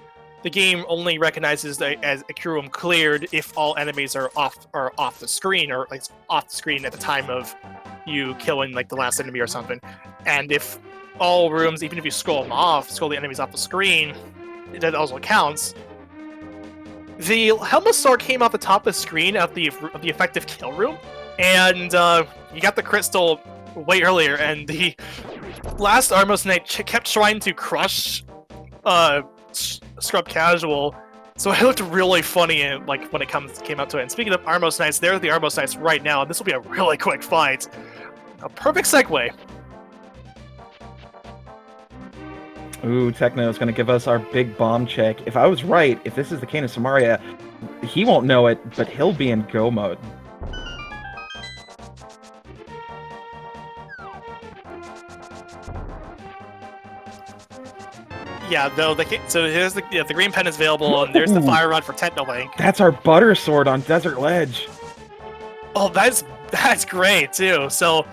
the game only recognizes as a kill room cleared if all enemies are off the screen, or like off the screen at the time of you killing like the last enemy or something. And if all rooms, even if you scroll the enemies off the screen, that also counts. The Helmosaur came off the top of the screen of the effective kill room, and you got the crystal way earlier, and the last Armos Knight kept trying to crush Scrub Casual, so it looked really funny when it came out to it. And speaking of Armos Knights, there's the Armos Knights right now, and this will be a really quick fight. A perfect segue. Ooh, Techno is going to give us our big bomb check. If I was right, if this is the Canis Maria, he won't know it, but he'll be in go mode. Yeah, though so here's the green pen is available, and there's the fire rod for Technolink. That's our butter sword on Desert Ledge. Oh, that's great too. So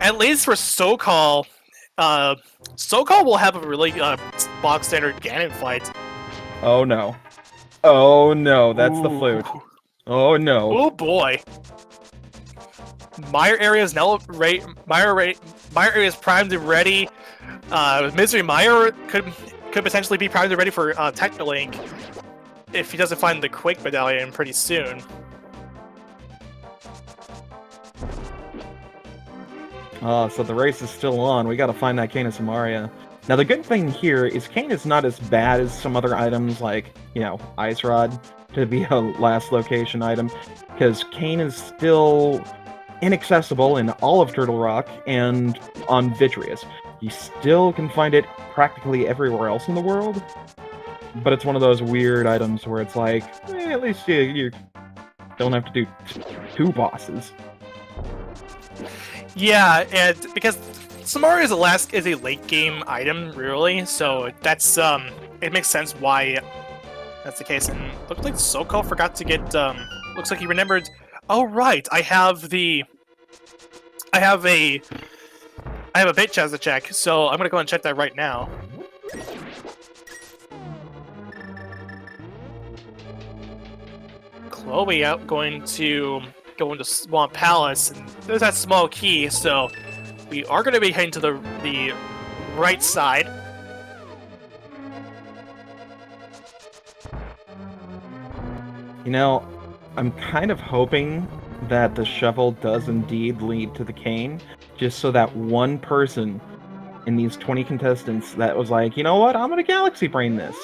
at least for SoCal, SoCal will have a really bog standard Ganon fight. Oh no! Oh no! That's the flute. Oh no! Oh boy! Mire area is now my area is primed and ready. Misery Meyer could potentially be primed and ready for Technolink if he doesn't find the Quake Medallion pretty soon. So the race is still on. We gotta find that Canis Amaria. Now the good thing here is Kane is not as bad as some other items like, you know, Ice Rod to be a last location item, because Kane is still inaccessible in all of Turtle Rock and on Vitreous. You still can find it practically everywhere else in the world, but it's one of those weird items where it's like, at least you don't have to do two bosses. Yeah, and because Samaria is a late game item, really, so that's it makes sense why that's the case. And looks like Soko forgot to get looks like he remembered. Oh right, I have a bait chest to check, so I'm gonna go and check that right now. Chloe going to go into Swamp Palace, and there's that small key, so we are going to be heading to the right side. You know, I'm kind of hoping that the shovel does indeed lead to the cane, just so that one person in these 20 contestants that was like, you know what, I'm gonna galaxy brain this,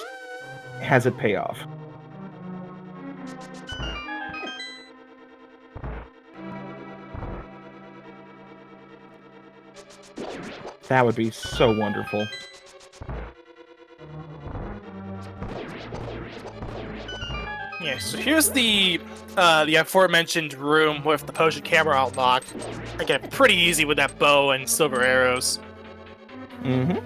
has it pay off. That would be so wonderful. Yeah, so here's the aforementioned room with the potion camera unlocked. Again, pretty easy with that bow and silver arrows. Mm-hmm.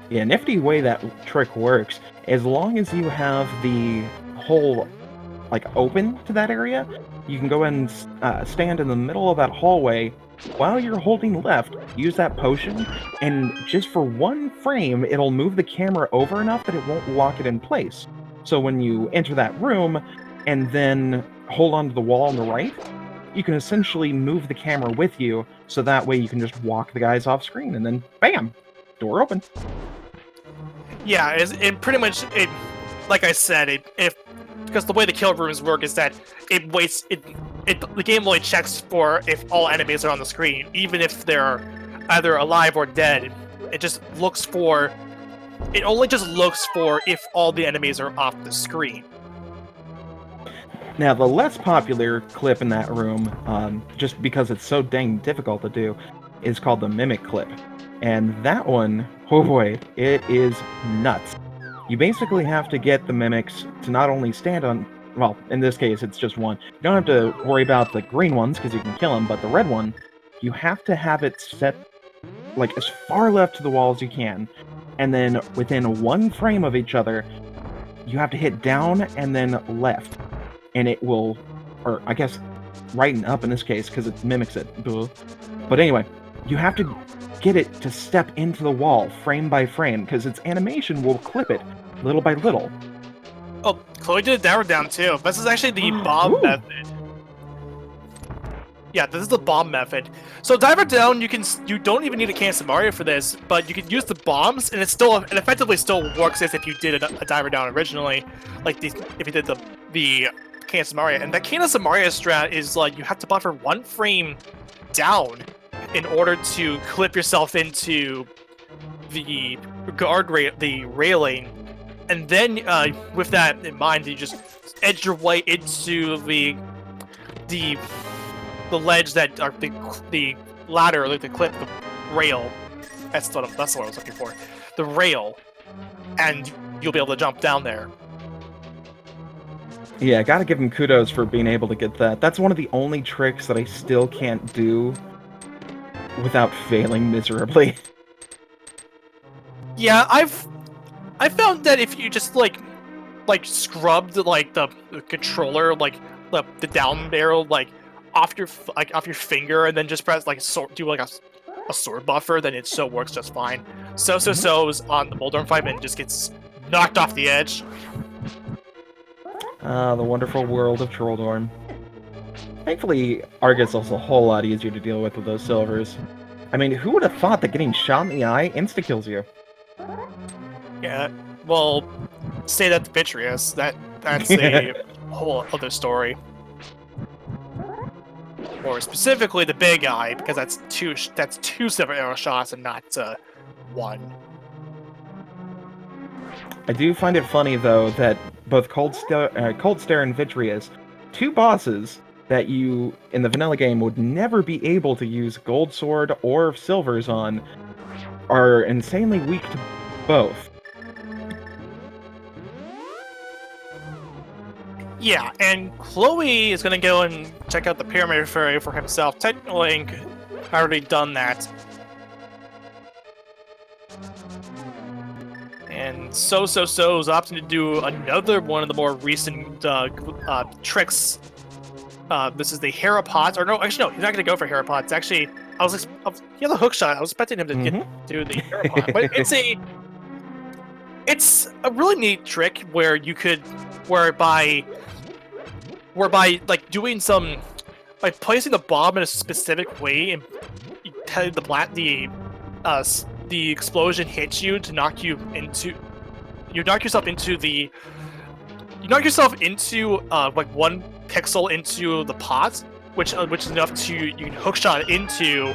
Yeah, nifty way that trick works. As long as you have the hole, like, open to that area, you can go and stand in the middle of that hallway while you're holding left, use that potion, and just for one frame, it'll move the camera over enough that it won't lock it in place. So when you enter that room, and then hold onto the wall on the right, you can essentially move the camera with you, so that way you can just walk the guys off screen, and then bam! Door open. Yeah, it pretty much, like I said, because the way the kill rooms work is that the game only checks for if all enemies are on the screen, even if they're either alive or dead. It only just looks for if all the enemies are off the screen. Now, the less popular clip in that room, just because it's so dang difficult to do, is called the Mimic clip. And that one, oh boy, it is nuts. You basically have to get the mimics to not only stand on, well, in this case, it's just one. You don't have to worry about the green ones, because you can kill them, but the red one, you have to have it set, like, as far left to the wall as you can, and then within one frame of each other, you have to hit down and then left, and it will, or I guess right and up in this case, because it mimics it. But anyway, you have to get it to step into the wall frame by frame, because its animation will clip it little by little. Oh, Chloe did a diver down too. This is actually the bomb method. Yeah, this is the bomb method. So diver down, you don't even need a Canis Amaria for this, but you can use the bombs, and it effectively still works as if you did a diver down originally, like if you did the Canis Amaria. And that Canis Amaria strat is like you have to buffer one frame down in order to clip yourself into the the railing, and then with that in mind, you just edge your way into the ledge that are the ladder, like the clip, the rail. That's the word I was looking for. The rail, and you'll be able to jump down there. Yeah, gotta give him kudos for being able to get that. That's one of the only tricks that I still can't do without failing miserably. Yeah, I found that if you just like scrubbed like the controller, like the down arrow, like off your finger, and then just press do like a sword buffer, then it still works just fine. So's on the Moldorm fight and just gets knocked off the edge. The wonderful world of Trolldorm. Thankfully, Argus is also a whole lot easier to deal with those silvers. I mean, who would have thought that getting shot in the eye insta-kills you? Yeah, well, say that to Vitreous. That's a whole other story. Or specifically the big eye, because that's two separate arrow shots and not one. I do find it funny, though, that both Cold Stare and Vitreous, two bosses that you, in the vanilla game, would never be able to use Gold Sword or Silvers on, are insanely weak to both. Yeah, and Chloe is going to go and check out the Pyramid Fairy for himself. Technolink already done that. And So's opting to do another one of the more recent tricks. This is the Herapods, or no, actually no, he's not going to go for Herapods. Actually, he had a hook shot. I was expecting him to do the Herapod, but it's a really neat trick where you could, whereby like doing some, by placing the bomb in a specific way and telling the explosion hits you to knock you into, you knock yourself into like 1 pixel into the pot, which is enough to, you can hookshot it into,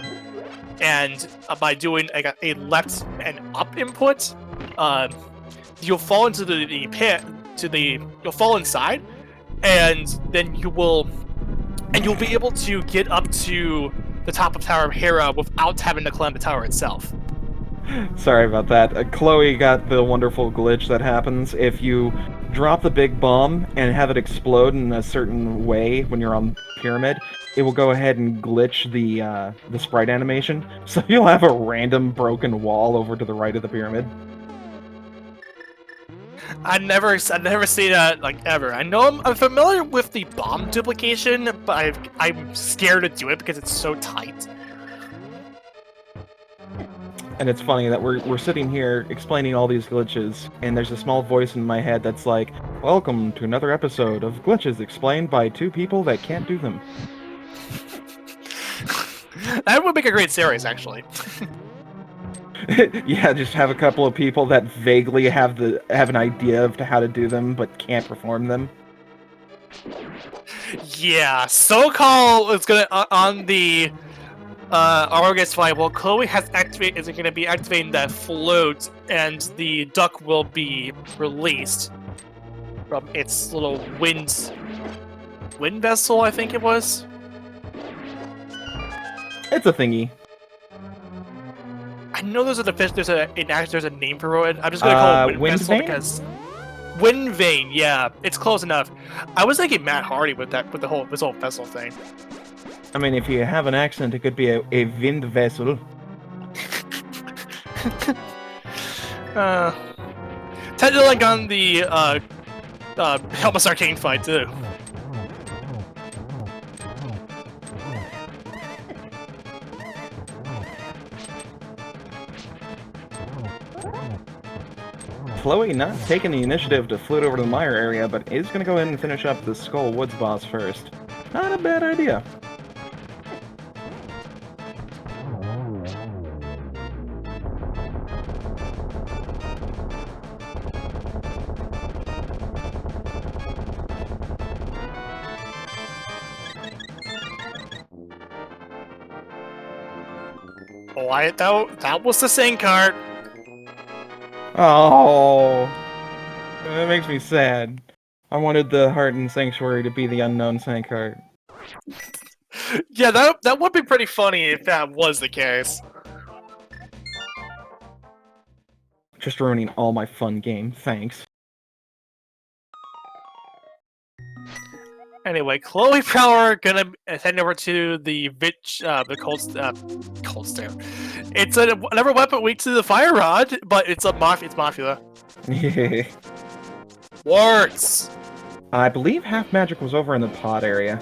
and by doing like a left and up input, you'll fall into the pit, you'll fall inside, and then you'll be able to get up to the top of Tower of Hera without having to climb the tower itself. Sorry about that. Chloe got the wonderful glitch that happens if you drop the big bomb and have it explode in a certain way when you're on Pyramid. It will go ahead and glitch the sprite animation, so you'll have a random broken wall over to the right of the pyramid. I've never seen that, like, ever. I know I'm familiar with the bomb duplication, but I'm scared to do it because it's so tight. And it's funny that we're sitting here explaining all these glitches, and there's a small voice in my head that's like, "Welcome to another episode of Glitches explained by 2 people that can't do them." That would make a great series, actually. Yeah, just have a couple of people that vaguely have an idea of how to do them but can't perform them. Yeah, SoCal is gonna on the August fight. Well, Chloe is going to be activating that float, and the duck will be released from its little wind vessel, I think it was. It's a thingy. I know there's a name for it. I'm just gonna call it wind vessel because wind vein. Yeah, it's close enough. I was thinking Matt Hardy with this whole vessel thing. I mean, if you have an accent, it could be a wind vessel. Technically, like on the Helmus Arcane fight too. Chloe not taking the initiative to float over to the mire area, but is going to go ahead and finish up the Skull Woods boss first. Not a bad idea. Oh, that was the sink cart. Oh, that makes me sad. I wanted the Heart and Sanctuary to be the unknown Sankheart. Yeah, that would be pretty funny if that was the case. Just ruining all my fun game, thanks. Anyway, Chloe Power gonna head over to the Cold Stare. It's another weapon weak to the Fire Rod, but it's Mafia. Yeah. Works. I believe Half Magic was over in the pod area.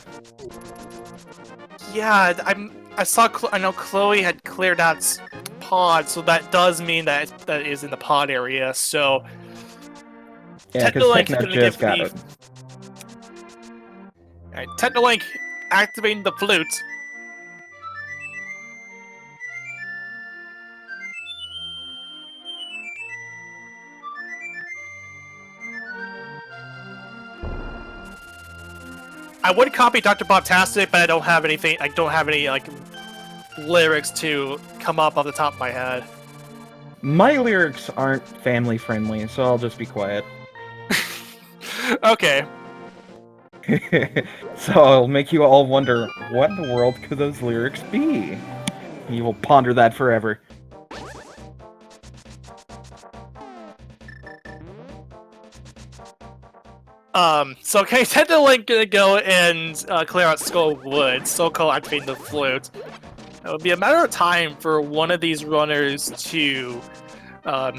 Yeah, I know Chloe had cleared out pod, so that does mean that that is in the pod area. So yeah, because Techno just got it. Alright, Technolink activating the flute. I would copy Dr. Bobtastic, but I don't have anything. I don't have any like lyrics to come up off the top of my head. My lyrics aren't family friendly, so I'll just be quiet. Okay. So I'll make you all wonder, what in the world could those lyrics be? You will ponder that forever. So okay, Techno Link gonna go and clear out Skull Woods, so-called activating the flute. It would be a matter of time for one of these runners to go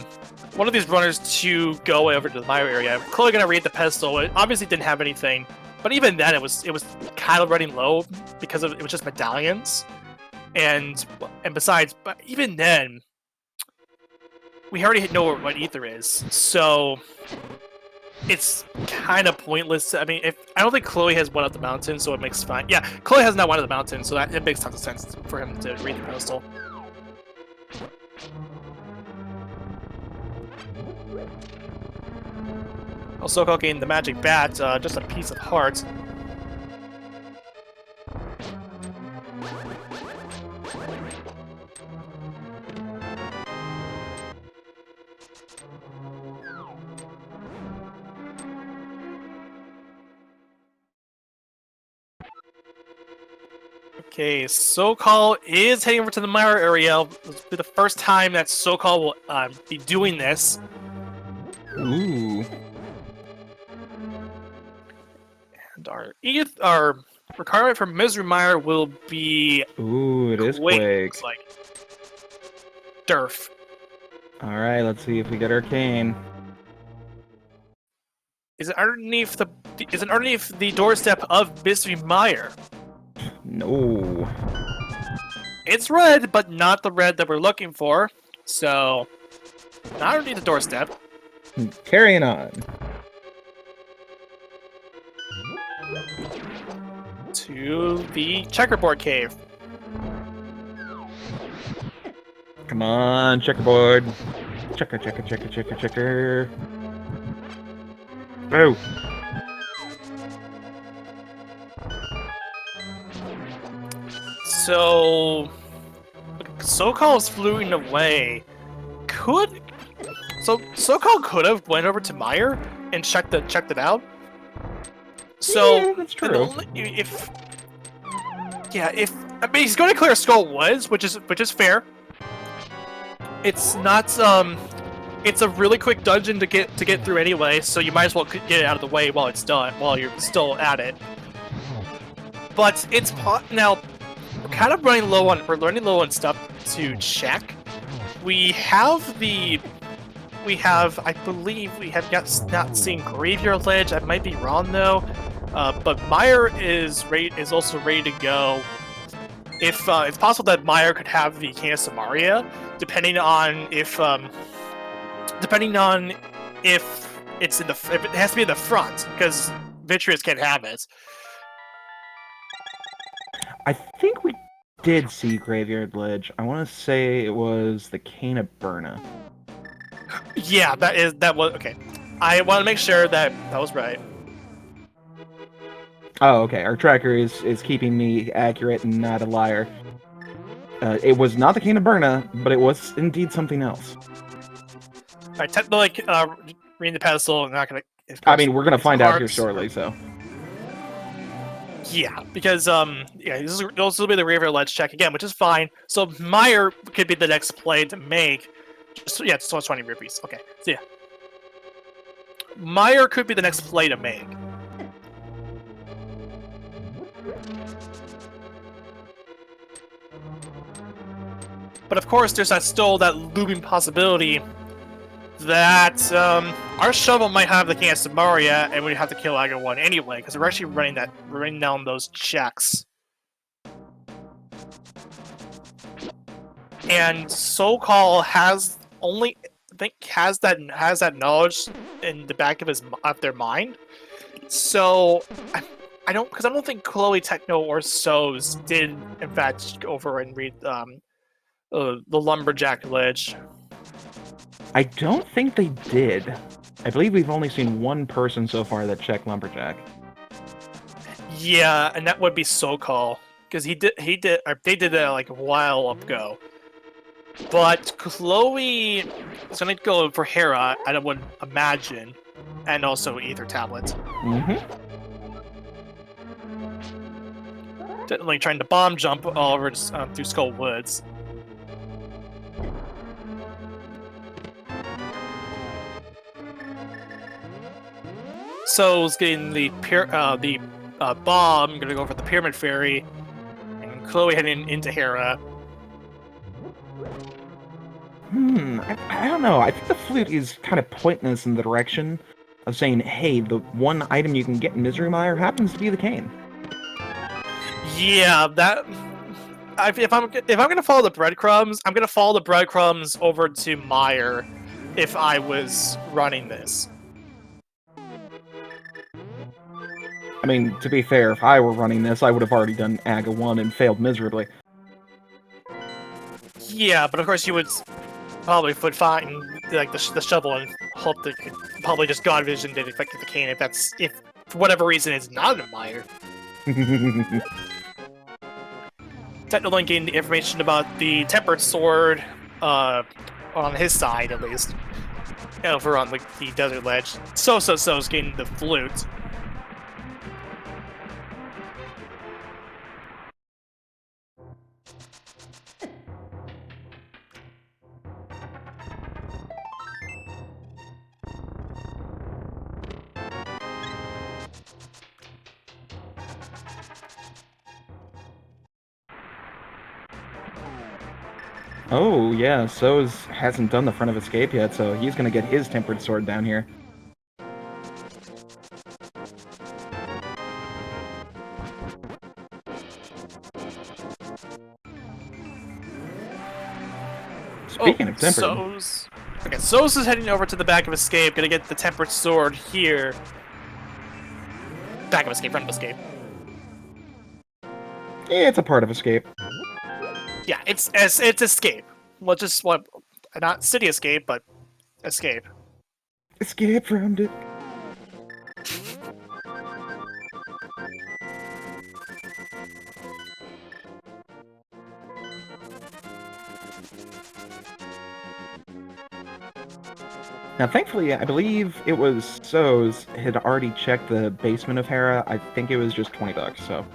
over to the Mire area. Clearly gonna read the pedestal. It obviously didn't have anything, but even then it was kind of running low because it was just medallions, and besides, but even then, we already know what ether is, so it's kind of pointless. I mean, I don't think Chloe has one up the mountain, so it makes fine. Yeah, Chloe has not one up the mountain, so it makes tons of sense for him to read the pedestal. Also, cooking the magic bat, just a piece of heart. Okay, SoCal is heading over to the Mire area. This will be the first time that SoCal will be doing this. Ooh. And our requirement for Misery Mire will be Ooh, it is Quake. Looks like. Durf. Alright, let's see if we get Arcane. Is it underneath the doorstep of Misery Mire? No. It's red, but not the red that we're looking for. So, not underneath the doorstep. Carrying on. To the checkerboard cave. Come on, checkerboard. Checker, checker, checker, checker, checker. Oh. So, SoCal is fleeing away. SoCal could have went over to Mire and checked it out. So yeah, that's true. If I mean he's going to clear Skull Woods, which is fair. It's not it's a really quick dungeon to get through anyway, so you might as well get it out of the way while it's done, while you're still at it. But it's now we're kind of running low on stuff to check. I believe we have not seen Graveyard Ledge. I might be wrong though, but Mire is also ready to go. If it's possible that Mire could have the Cane of Samaria, depending on if it's if it has to be in the front, because Vitreous can't have it. I think we did see Graveyard Ledge. I want to say it was the Cane of Burna. Yeah, that was okay. I want to make sure that was right. Oh, okay. Our tracker is keeping me accurate and not a liar. It was not the Cane of Burna, but it was indeed something else. Alright, technically, reading the pedestal, I'm not gonna. I mean, we're gonna find out here shortly, so. Yeah, because yeah, this will be the Graveyard Ledge check again, which is fine. So Mire could be the next play to make. Yeah, it's 20 rupees. Okay, so yeah, Mire could be the next play to make. But of course, there's still that looming possibility that our shovel might have the Cane of Samaria, and we have to kill Aga 1 anyway, because we're actually running down those checks. And SoCal has that knowledge in the back of their mind. So I don't think Chloe, Techno, or So's did in fact go over and read the Lumberjack Ledge. I don't think they did. I believe we've only seen one person so far that checked Lumberjack. Yeah, and that would be so cool because they did that like a while ago. But Chloe is gonna go for Hera, I would imagine, and also Ether Tablet. Mm-hmm. Definitely trying to bomb jump all over through Skull Woods. So's getting the bomb. Gonna go for the Pyramid Fairy, and Chloe heading into Hera. I don't know. I think the flute is kind of pointless in the direction of saying, hey, the one item you can get in Misery Mire happens to be the cane. Yeah, if I'm gonna follow the breadcrumbs, I'm gonna follow the breadcrumbs over to Mire if I was running this. I mean, to be fair, if I were running this, I would have already done Aga 1 and failed miserably. Yeah, but of course you would probably find like the shovel and hope that probably just God Vision did affect the cane if for whatever reason it's not a Mire. Technolink gained the information about the Tempered Sword on his side at least. Over on the desert ledge. So's getting the flute. Oh, yeah, So's hasn't done the front of escape yet, so he's gonna get his Tempered Sword down here. Speaking of Tempered... So's is heading over to the back of escape, gonna get the Tempered Sword here. Back of escape, front of escape. Yeah, it's a part of escape. Yeah, it's escape. Well, just not city escape, but escape. Escape from it. Now, thankfully, I believe it was So's had already checked the basement of Hera. I think it was just $20, so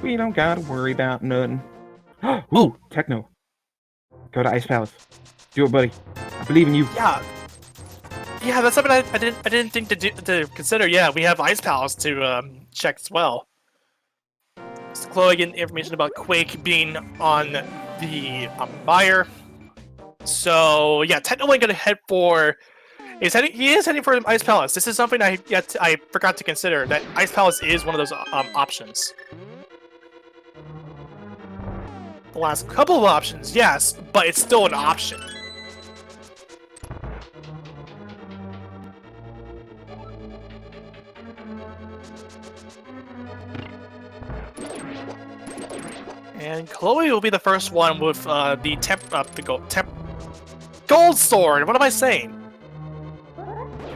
we don't gotta worry about nothing. Ooh, Techno. Go to Ice Palace. Do it, buddy. I believe in you. Yeah, that's something I didn't think to consider. Yeah, we have Ice Palace to check as well. So Chloe getting information about Quake being on the Mire. So yeah, technically gonna head for. He is heading for Ice Palace. This is something I forgot to consider. That Ice Palace is one of those options. The last couple of options, yes, but it's still an option. And Chloe will be the first one with the gold sword. What am I saying?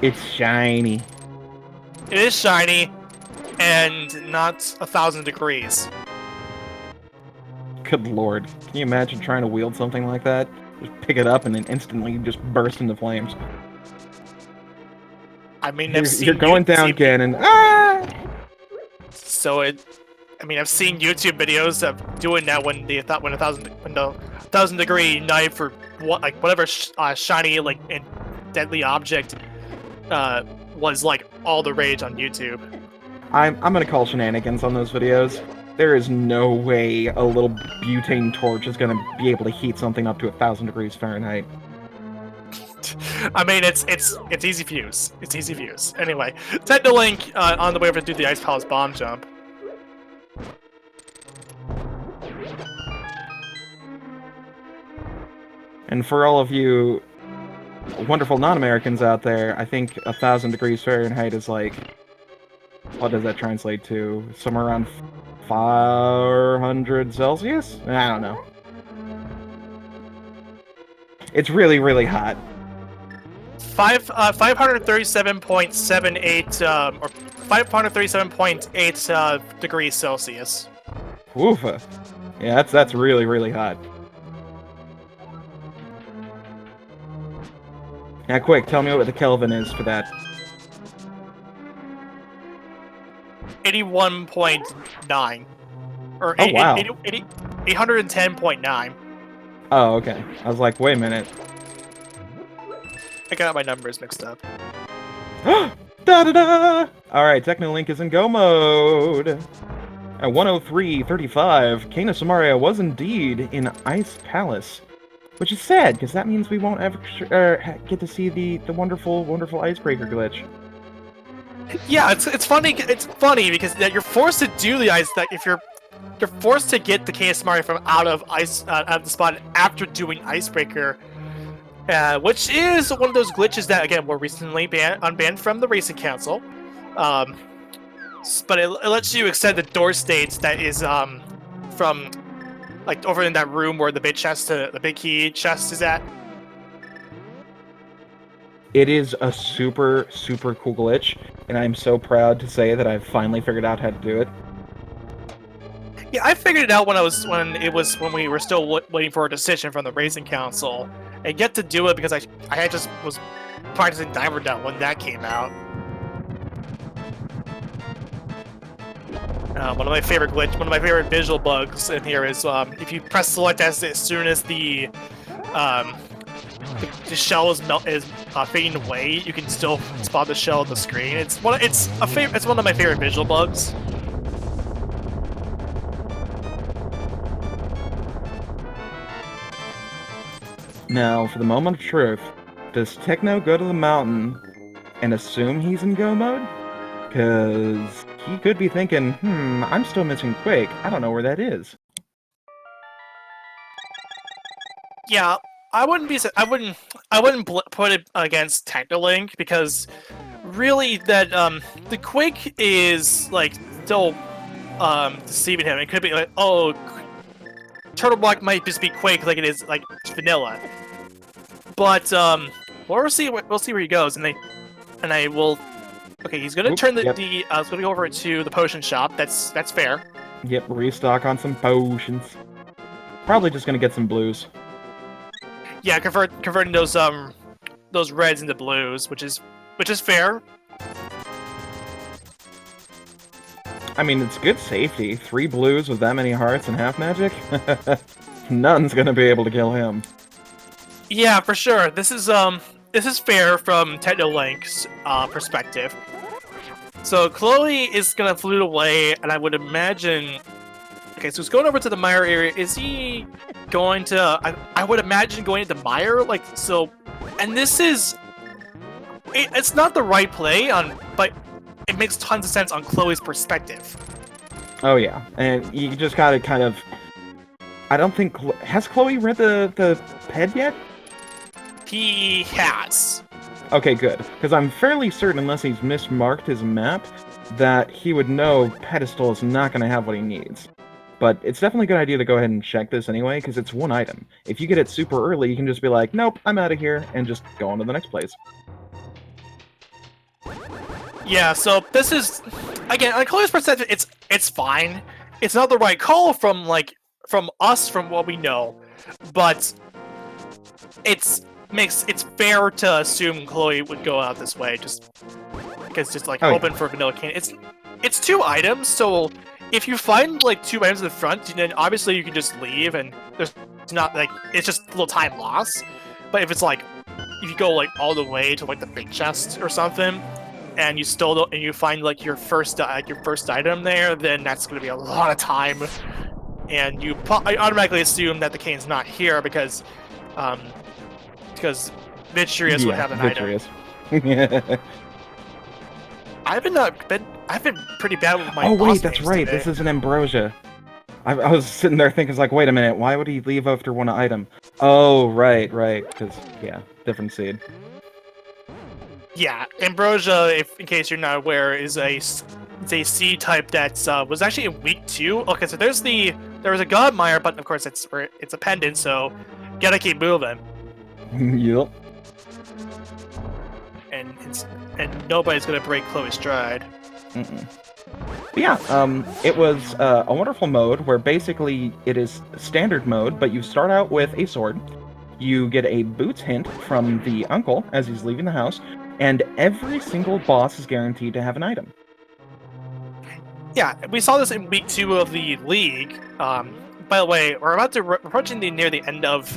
It's shiny. It is shiny, and not 1,000 degrees. Good lord. Can you imagine trying to wield something like that? Just pick it up and then instantly just burst into flames. I mean, you're going down, Ganon. Ah! So I've seen YouTube videos of doing that when the 1,000 degree knife or whatever shiny and deadly object was like all the rage on YouTube. I'm gonna call shenanigans on those videos. There is no way a little butane torch is gonna be able to heat something up to 1,000 degrees Fahrenheit. I mean, it's easy fuse. It's easy fuse. Anyway, Technolink on the way over to do the Ice Palace bomb jump. And for all of you wonderful non-Americans out there, I think 1,000 degrees Fahrenheit is like, what does that translate to? Somewhere around 400 Celsius? I don't know. It's really, really hot. 537.78 or 537.8 degrees Celsius. Oof. Yeah, that's really, really hot. Now, quick, tell me what the Kelvin is for that. 81.9. Or Oh, wow. 810.9. Oh, okay. I was like, wait a minute. I got my numbers mixed up. Da-da-da! Alright, Technolink is in go mode. At 103.35, Kana Samaria was indeed in Ice Palace. Which is sad, because that means we won't ever get to see the wonderful, wonderful icebreaker glitch. Yeah, it's funny. It's funny because that you're forced to do the ice. That if you're forced to get the KS Mario from out of the spot after doing icebreaker, which is one of those glitches that again were recently unbanned from the Racing Council. But it lets you extend the door states that is from like over in that room where the big key chest is at. It is a super, super cool glitch, and I'm so proud to say that I've finally figured out how to do it. Yeah, I figured it out when we were still waiting for a decision from the Racing Council, and get to do it because I just was practicing Diver Down when that came out. One of my favorite visual bugs in here is if you press select as soon as the shell is fading away, you can still spot the shell on the screen. It's one of my favorite visual bugs. Now, for the moment of truth, does Techno go to the mountain and assume he's in go mode? Because he could be thinking, I'm still missing Quake. I don't know where that is. Yeah, I wouldn't put it against Technolink because really that the Quake is like still deceiving him. It could be like, oh, Turtle Block might just be Quake like it is like vanilla. But we'll see where he goes, and I will. Okay, he's gonna turn he's gonna go over to the potion shop. That's fair. Yep, restock on some potions. Probably just gonna get some blues. Yeah, converting those reds into blues, which is fair. I mean, it's good safety. 3 blues with that many hearts and half magic? None's gonna be able to kill him. Yeah, for sure. This is fair from Technolink's perspective. So Chloe is gonna flute away, and I would imagine. Okay, so he's going over to the mire area. Is he going to? I would imagine going into mire, like so. And this is. It's not the right play but it makes tons of sense on Chloe's perspective. Oh yeah, and you just gotta kind of. I don't think has Chloe read the PED yet? He has. Okay, good. Because I'm fairly certain, unless he's mismarked his map, that he would know Pedestal is not going to have what he needs. But it's definitely a good idea to go ahead and check this anyway, because it's one item. If you get it super early, you can just be like, nope, I'm out of here, and just go on to the next place. Yeah, so this is, again, on Chloe's perspective, it's fine. It's not the right call from us, from what we know, but it's fair to assume Chloe would go out this way, just because open for vanilla cane. It's 2 items, so if you find like 2 items in the front, then obviously you can just leave, and there's not like it's just a little time loss. But if it's like if you go like all the way to like the big chest or something, and you still don't, and you find like your first item there, then that's going to be a lot of time, and I automatically assume that the cane's not here because Vitreous would have an item. I've been pretty bad with my. Oh wait, that's names right. today. This is an Ambrosia. I was sitting there thinking, like, wait a minute, why would he leave after one item? Oh, right, because yeah, different seed. Yeah, Ambrosia, in case you're not aware, is a seed type that was actually in week 2. Okay, so there was a Godmire, but of course it's a pendant, so gotta keep moving. Yep. and nobody's gonna break Chloe's stride. Mm-mm. But yeah, it was a wonderful mode where basically it is standard mode, but you start out with a sword. You get a boots hint from the uncle as he's leaving the house, and every single boss is guaranteed to have an item. Yeah, we saw this in week 2 of the league. By the way, we're approaching near the end of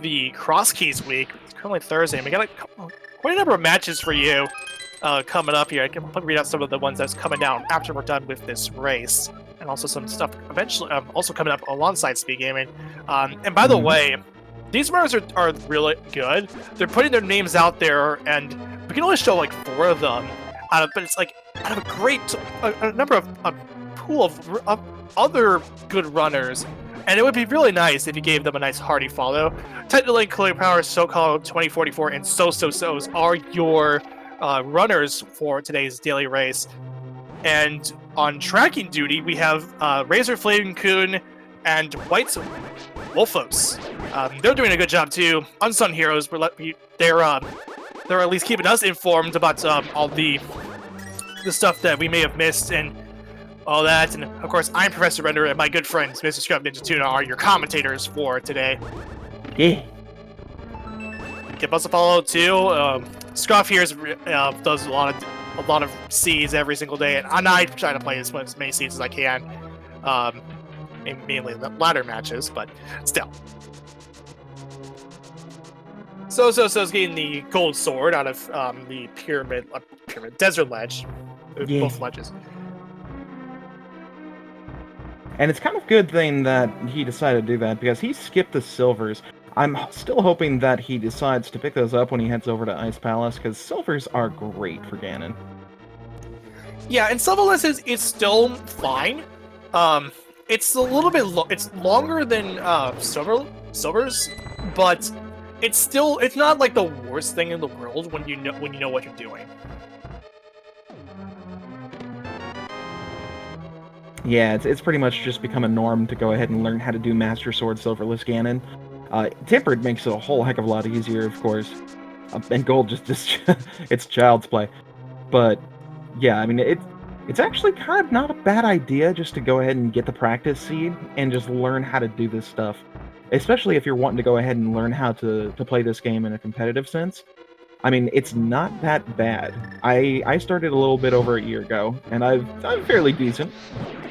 the Cross Keys week. It's currently Thursday, and we got quite a number of matches for you coming up here. I can read out some of the ones that's coming down after we're done with this race, and also some stuff eventually also coming up alongside Speed Gaming. And by the way, these runners are really good. They're putting their names out there, and we can only show like 4 of them. But it's like out of a great a number of a pool of other good runners, and it would be really nice if you gave them a nice hearty follow. Technolink, Chloe Power, SoCal 2044, and So are your runners for today's daily race. And on tracking duty, we have Razor Flaming Coon and White Wolfos. They're doing a good job too. Unsung Heroes, they're at least keeping us informed about all the stuff that we may have missed and all that. And of course, I'm Professor Render, and my good friends, Mr. Scrub Ninja Tuna, are your commentators for today. Yeah. Give us a follow too. Scruff here does a lot of seeds every single day, and I try to play as many seeds as I can. Mainly the ladder matches, but still. So's getting the gold sword out of the pyramid desert ledge. Yeah. Both ledges. And it's kind of a good thing that he decided to do that, because he skipped the silvers. I'm still hoping that he decides to pick those up when he heads over to Ice Palace, because silvers are great for Ganon. Yeah, and silverless is still fine. It's a little bit it's longer than silvers, but it's not like the worst thing in the world when you know what you're doing. Yeah, it's pretty much just become a norm to go ahead and learn how to do Master Sword Silverless Ganon. Tempered makes it a whole heck of a lot easier, of course. And Gold just it's child's play. But yeah, I mean it's actually kind of not a bad idea just to go ahead and get the practice seed and just learn how to do this stuff. Especially if you're wanting to go ahead and learn how to play this game in a competitive sense. I mean, it's not that bad. I started a little bit over a year ago, and I'm fairly decent,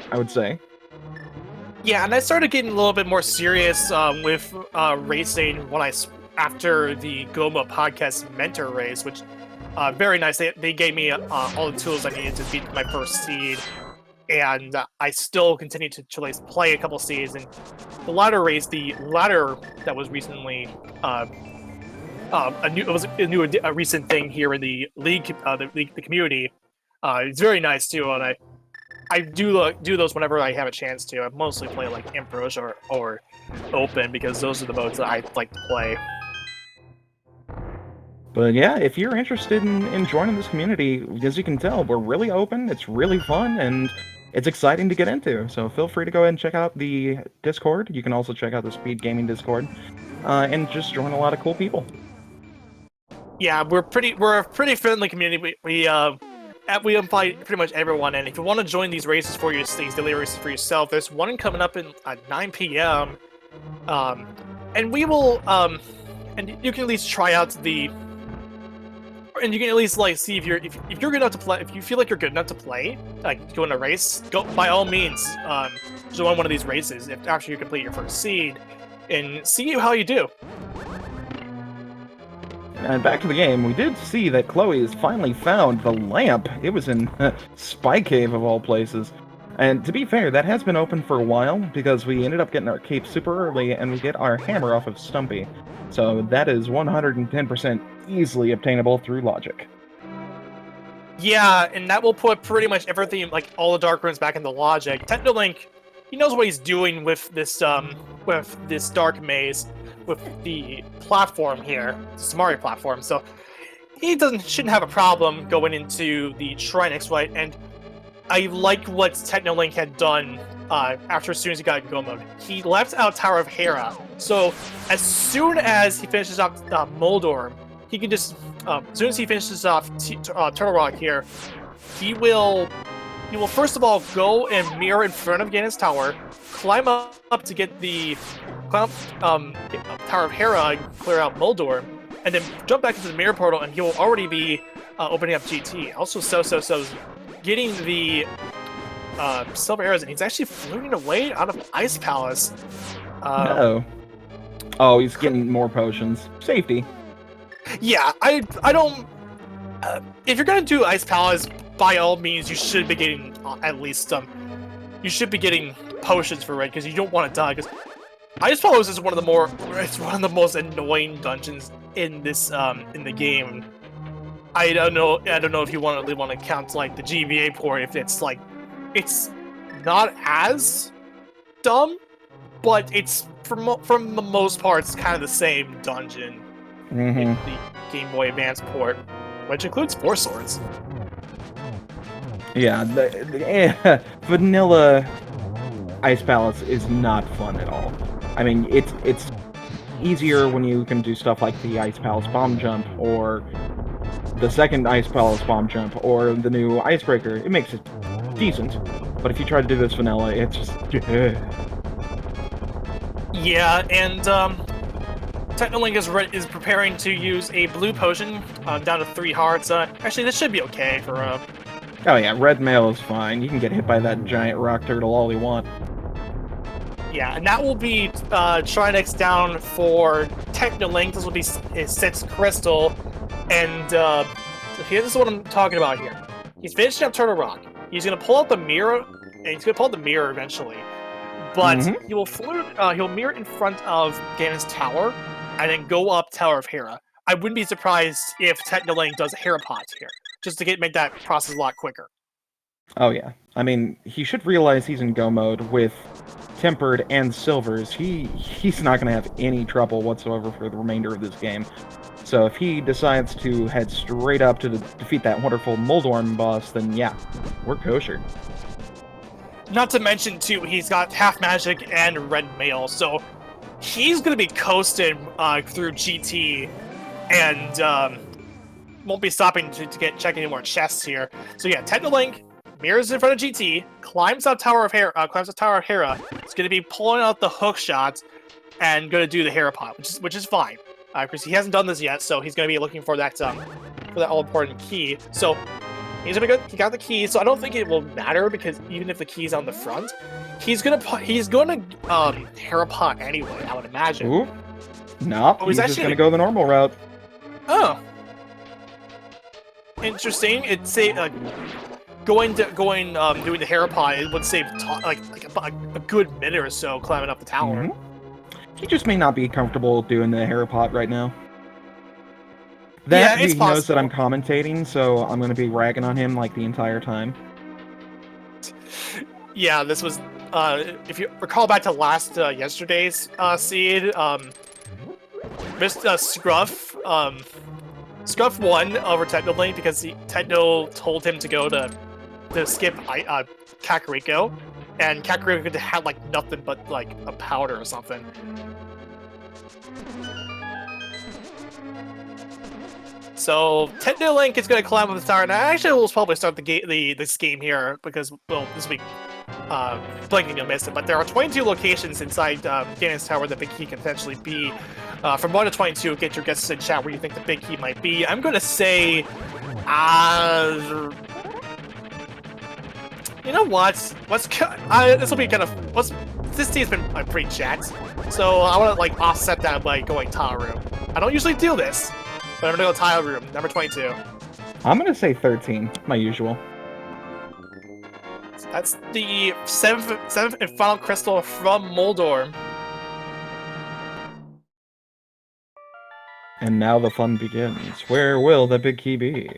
I would say. Yeah, and I started getting a little bit more serious with racing after the Goma podcast mentor race, which very nice. They gave me all the tools I needed to beat my first seed, and I still continue to play a couple seeds. And the ladder race, the ladder that was recently a recent thing here in the league, the community. It's very nice too, and I do those whenever I have a chance to. I mostly play like Impros or Open, because those are the modes that I like to play. But yeah, if you're interested in joining this community, as you can tell, we're really open, it's really fun, and it's exciting to get into. So feel free to go ahead and check out the Discord. You can also check out the Speed Gaming Discord, and just join a lot of cool people. Yeah, we're a pretty friendly community. We invite pretty much everyone, and if you want to join these races for these daily races for yourself, there's one coming up at 9 p.m. And we will and you can at least try out and you can at least see if you're good enough to play. If you feel like you're good enough to play, like go in a race, go by all means join one of these races after you complete your first seed, and see how you do. And back to the game, we did see that Chloe has finally found the lamp. It was in Spy Cave of all places. And to be fair, that has been open for a while, because we ended up getting our cape super early, and we get our hammer off of Stumpy. So that is 110% easily obtainable through logic. Yeah, and that will put pretty much everything, like all the dark runes, back into logic. Technolink, he knows what he's doing with this dark maze, with the platform here, the Samari platform. So he shouldn't have a problem going into the Trinix, right? And I like what Technolink had done as soon as he got in Go mode. He left out Tower of Hera. So as soon as he finishes up Moldorm, he can just as soon as he finishes off Turtle Rock here, he will first of all go and mirror in front of Ganon's tower, climb up to get the Tower of Hera and clear out Moldor, and then jump back into the mirror portal, and he will already be opening up GT. Also, So's getting the silver arrows, and he's actually floating away out of Ice Palace. No. Oh, he's getting more potions. Safety. Yeah, I don't. If you're gonna do Ice Palace, by all means, you should be getting at least some. You should be getting potions for it because you don't want to die. Because Ice Palace is one of the most annoying dungeons in this in the game. I don't know if you really want to count like the GBA port. If it's like, it's not as dumb, but it's from the most part, it's kind of the same dungeon in the Game Boy Advance port, which includes 4 swords. Yeah, the vanilla Ice Palace is not fun at all. I mean, it's easier when you can do stuff like the Ice Palace bomb jump, or the second Ice Palace bomb jump, or the new Icebreaker. It makes it decent, but if you try to do this vanilla, it's just... Yeah, and Technolink is preparing to use a blue potion down to 3 hearts. Actually, this should be okay for... Oh yeah, red mail is fine. You can get hit by that giant rock turtle all you want. Yeah, and that will be Trinex down for Technolink. This will be his 6th crystal. And so this is what I'm talking about here. He's finishing up Turtle Rock. He's going to pull out the mirror, and he's going to pull out the mirror eventually. But he will he'll mirror in front of Ganon's tower, and then go up Tower of Hera. I wouldn't be surprised if Technolink does a Hera pot here, just to make that process a lot quicker. Oh yeah. I mean, he should realize he's in go mode with Tempered and Silvers. He's not going to have any trouble whatsoever for the remainder of this game. So if he decides to head straight up to defeat that wonderful Moldorm boss, then yeah, we're kosher. Not to mention, too, he's got half magic and red mail, so he's going to be coasting through GT, and won't be stopping to check any more chests here. So yeah, Technolink mirrors in front of GT, climbs up Tower of Hera. It's going to be pulling out the hook shot and going to do the Hera pot, which is fine, because he hasn't done this yet. So he's going to be looking for that all important key. So he got the key. So I don't think it will matter, because even if the key's on the front, he's gonna Hera pot anyway, I would imagine. Ooh. No, he's just going to go the normal route. Oh. Interesting. It's doing the Hera pot, it would save a good minute or so climbing up the tower. He just may not be comfortable doing the Hera pot right now. He knows that I'm commentating, so I'm going to be ragging on him like the entire time. Yeah, this was if you recall back to yesterday's seed, Scruff won over Technolink because Techno told him to go to skip Kakariko, and Kakariko had like nothing but like a powder or something. So Technolink is going to climb up the tower, and actually we'll probably start this game here, because this week blinking you'll miss it. But there are 22 locations inside Ganon's tower that Big Key can potentially be. From 1 to 22, get your guesses in chat where you think the Big Key might be. I'm going to say, you know what? This will be kind of this team's been pretty jacked, so I want to offset that by going tile room. I don't usually do this, but I'm gonna go tile room, number 22. I'm gonna say 13, my usual. That's the seventh and final crystal from Moldor. And now the fun begins. Where will the Big Key be?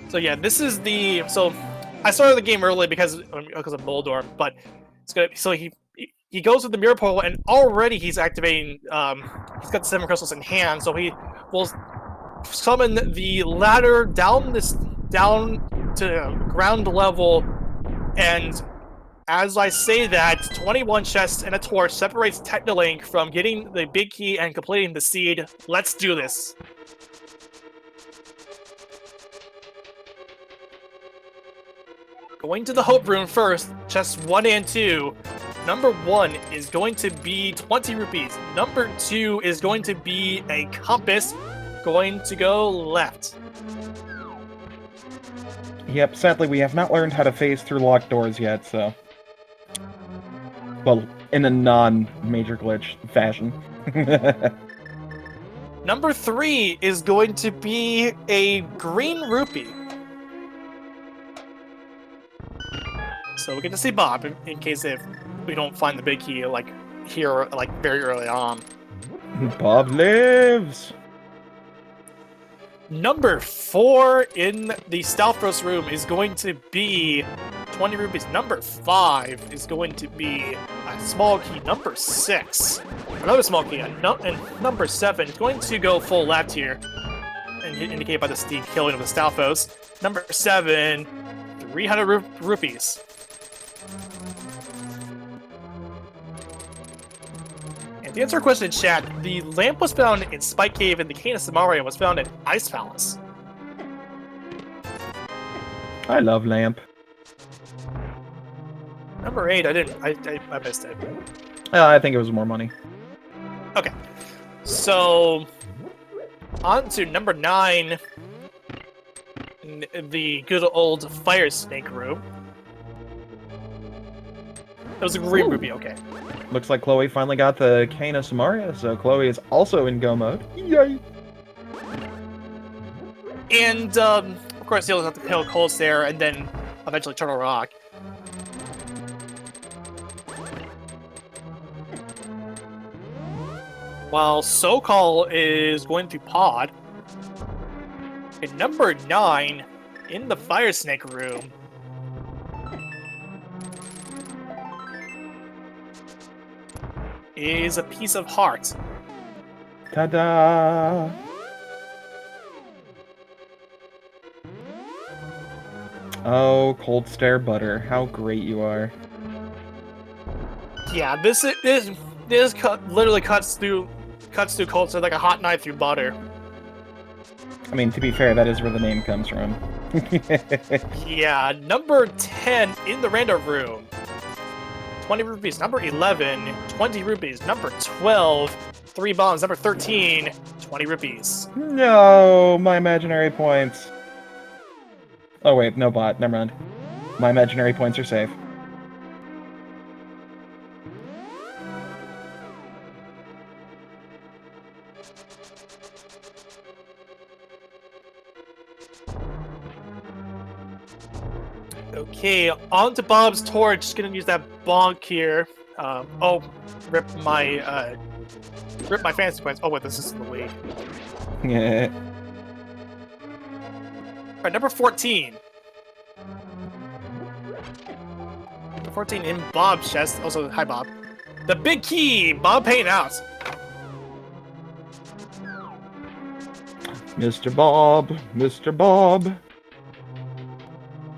So yeah, this is the... So, I started the game early because of Moldor, but it's gonna... So he goes with the mirror portal, and already he's activating... he's got 7 crystals in hand, so he will summon the ladder down to ground level, and as I say that, 21 chests and a torch separates Technolink from getting the big key and completing the seed. Let's do this. Going to the Hope Room first, chests 1 and 2. Number 1 is going to be 20 rupees. Number 2 is going to be a compass. Going to go left. Yep, sadly we have not learned how to phase through locked doors yet, so... Well, in a non-major glitch fashion. Number 3 is going to be a green rupee. So we get to see Bob in case if we don't find the big key like here like very early on. Bob lives! Number 4 in the Stalfros room is going to be 20 rupees. Number 5 is going to be a small key. Number 6, another small key. And number 7 is going to go full left here, and indicated by the steep killing of the Stalfos. Number 7, 300 rupees. And to answer a question in chat, the lamp was found in Spike Cave and the cane of Samaria was found in Ice Palace. I love lamp. Number 8, I missed it. I think it was more money. Okay, so on to number 9, the good old fire snake room. That was a green ruby, okay. Looks like Chloe finally got the cane of Samaria, so Chloe is also in go mode. Yay! And, of course, you'll have to kill Cold Stare and then eventually Turtle Rock. While Sokol is going to pod. And number 9, in the Fire Snake room, is a piece of heart. Ta-da! Oh, Cold Stare Butter, how great you are. Yeah, this literally cuts through Cold Stare like a hot knife through butter. I mean, to be fair, that is where the name comes from. Yeah, number 10 in the random room. 20 rupees. Number 11, 20 rupees. Number 12, 3 bombs. Number 13, 20 rupees. No, my imaginary points. Oh wait, no bot, never mind. My imaginary points are safe. Okay, on to Bob's torch. Just gonna use that bonk here. Oh, rip my fantasy points. Oh wait, this is the league. Yeah. Alright, number 14. Number 14 in Bob's chest. Also, hi Bob. The big key! Bob paying out. Mr. Bob, Mr. Bob.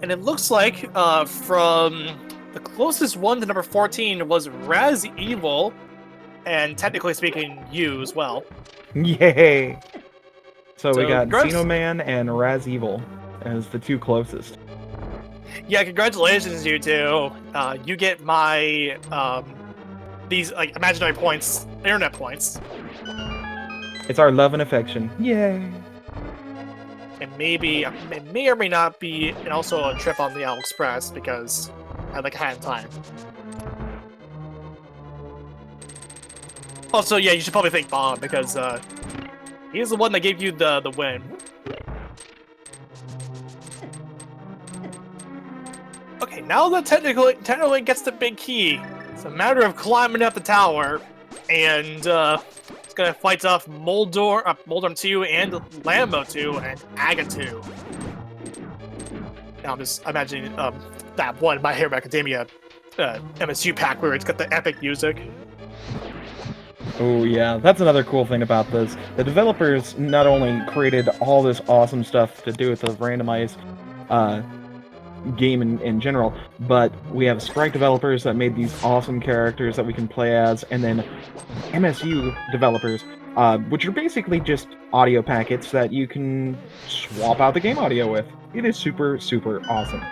And it looks like from the closest one to number 14 was Raz Evil, and technically speaking, you as well. Yay! So we got congrats. Xenoman and Raz Evil as the 2 closest. Yeah, congratulations, you two. You get my these like imaginary points, internet points, It's our love and affection. Yay! and maybe it may or may not be, and also a trip on the Owl Express because I like had time. Also, yeah, you should probably thank Bob because he's the one that gave you the win. Okay, now that technically gets the big key, it's a matter of climbing up the tower, and it's gonna fight off Moldorm 2 and Lambo 2 and Aga 2. Now I'm just imagining that one My Hero Academia MSU pack where it's got the epic music. Oh yeah, that's another cool thing about this. The developers not only created all this awesome stuff to do with the randomized game in general, but we have Sprite developers that made these awesome characters that we can play as, and then MSU developers, which are basically just audio packets that you can swap out the game audio with. It is super, super awesome.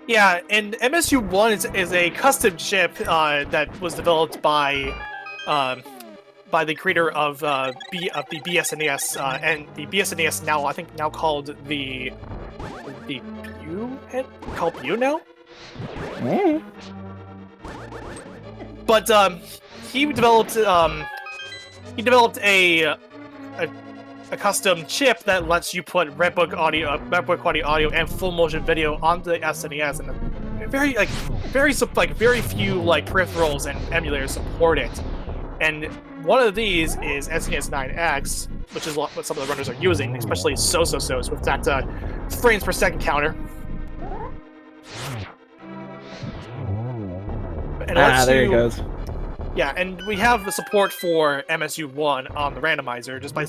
Yeah, and MSU1 is a custom chip that was developed by the creator of the BSNES, and the BSNES now called the Pew? Called Pew now? Mm. But he developed a custom chip that lets you put Redbook quality audio and full motion video onto the SNES, and very few peripherals and emulators support it. And one of these is SNES 9X, which is what some of the runners are using, especially SoSoSos with that frames per second counter. And there it goes. Yeah, and we have the support for MSU1 on the randomizer just by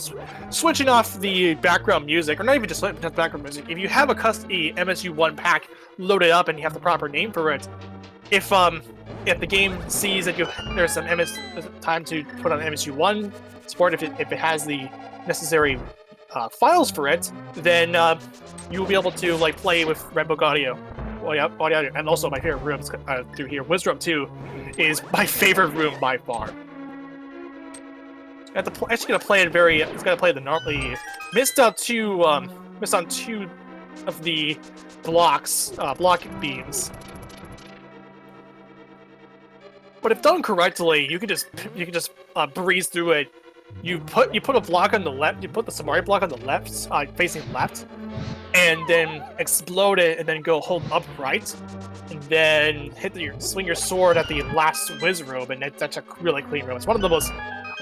switching off the background music, or not even just background music. If you have a MSU1 pack loaded up and you have the proper name for it, if the game sees that there's some time to put on MSU1 support, if it has the necessary files for it, then you will be able to play with Redbook audio. Audio, and also my favorite rooms through here. Wizroom 2 is my favorite room by far. It's gonna play it it's gonna play the normally missed on two of the block beams. But if done correctly, you can just breeze through it. You put a block on the left. You put the Samari block on the left, facing left, and then explode it, and then go hold upright, and then swing your sword at the last whiz robe, and that's a really clean room. It's one of the most,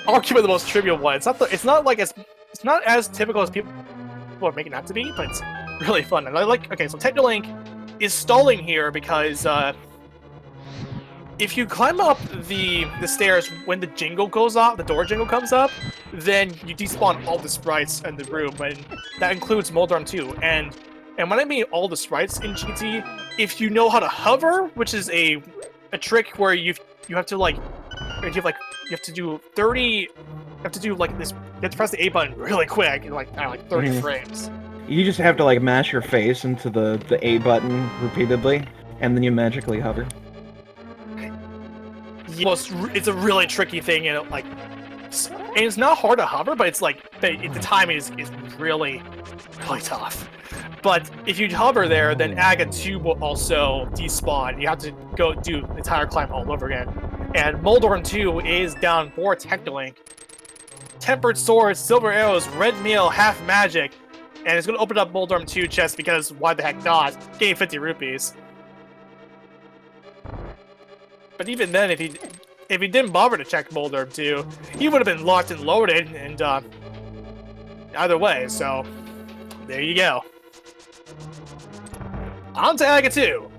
arguably the most trivial one. It's not as typical as people are making that to be, but it's really fun. And okay, so Technolink is stalling here because if you climb up the stairs when the jingle goes off, the door jingle comes up, then you despawn all the sprites in the room, and that includes Moldorm 2. And when I mean all the sprites in GT, if you know how to hover, which is a trick where you have to do 30, you have to do this, you have to press the A button really quick in 30 frames. You just have to mash your face into the A button repeatedly, and then you magically hover. It's a really tricky thing, and it's not hard to hover, but the timing is really, really tough. But if you hover there, then Aga 2 will also despawn. You have to go do the entire climb all over again. And Moldorm 2 is down for Technolink. Tempered swords, silver arrows, red meal, half magic, and it's going to open up Moldorm 2 chest because why the heck not? Gain 50 rupees. But even then, if he didn't bother to check Moldorm 2, he would have been locked and loaded, and either way, so there you go. On to Aga 2.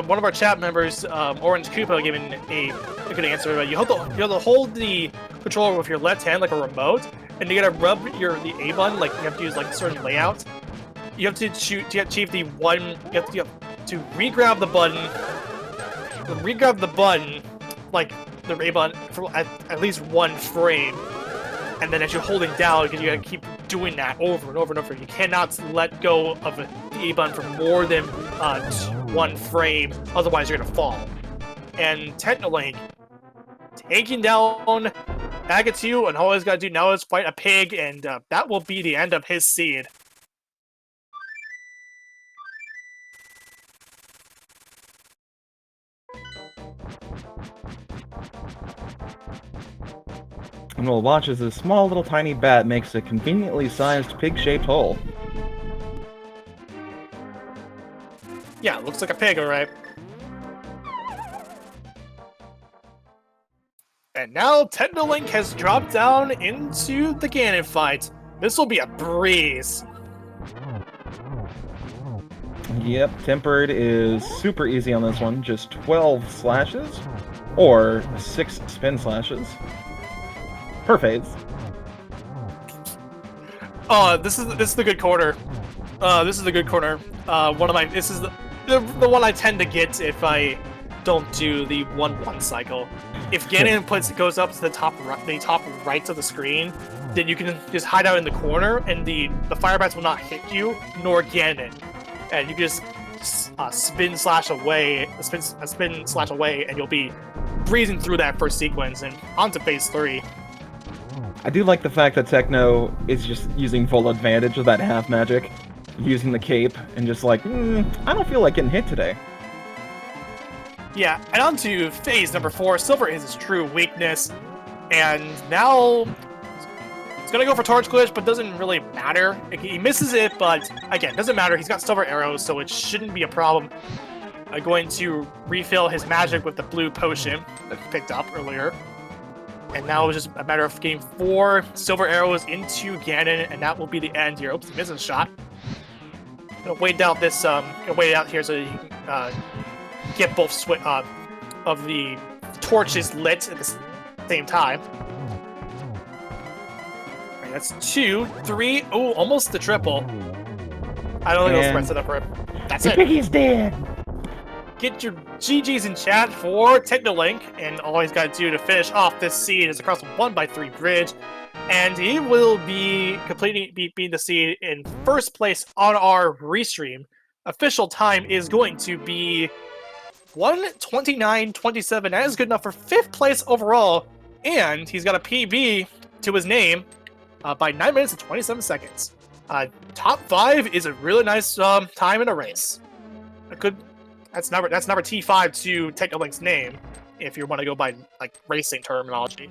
One of our chat members, Orange Koopa, giving a good answer. You have to hold the controller with your left hand like a remote, and you gotta rub the A button, you have to use a certain layout. You have to achieve the one. You have to re-grab the button. Re-grab the button, the A button, for at least one frame, and then as you're holding down, you gotta keep doing that over and over and over. You cannot let go of the A button for more than one frame, otherwise you're gonna fall. And Technolink taking down Aga 2, and all he's gotta do now is fight a pig, and that will be the end of his seed. And we'll watch as this small little tiny bat makes a conveniently sized pig-shaped hole. Yeah, looks like a pig, alright. And now Technolink has dropped down into the Ganon fight. This will be a breeze. Yep, Tempered is super easy on this one. Just 12 slashes, or 6 spin slashes. Per phase. Oh, this is the good corner. This is the good corner. This is the one I tend to get if I don't do the 1-1 cycle. If Ganon goes up to the top right of the screen, then you can just hide out in the corner, and the fire bats will not hit you nor Ganon, and you can just spin slash away, and you'll be breezing through that first sequence and onto phase 3. I do like the fact that Techno is just using full advantage of that half magic, using the cape, and just like, I don't feel like getting hit today. Yeah, and on to phase number 4. Silver is his true weakness, and now he's gonna go for Torch Glitch, but doesn't really matter. He misses it, but again, doesn't matter. He's got silver arrows, so it shouldn't be a problem. Going to refill his magic with the blue potion that he picked up earlier. And now it's just a matter of getting 4 silver arrows into Ganon, and that will be the end here. Oops, he misses a shot. Gonna wait out this, wait out here so you can get both of the torches lit at the same time. Right, that's 2, 3. Oh, almost the triple. I don't think those threats set up for it. That's it. Piggy's dead. Get your GGs in chat for Technolink, and all he's got to do to finish off this seed is across the 1x3 bridge, and he will be beating the seed in first place on our restream. Official time is going to be 1:29:27. That is good enough for 5th place overall, and he's got a PB to his name by 9 minutes and 27 seconds. Top 5 is a really nice time in a race. A good. That's number T5 to Technolink's name, if you want to go by like racing terminology.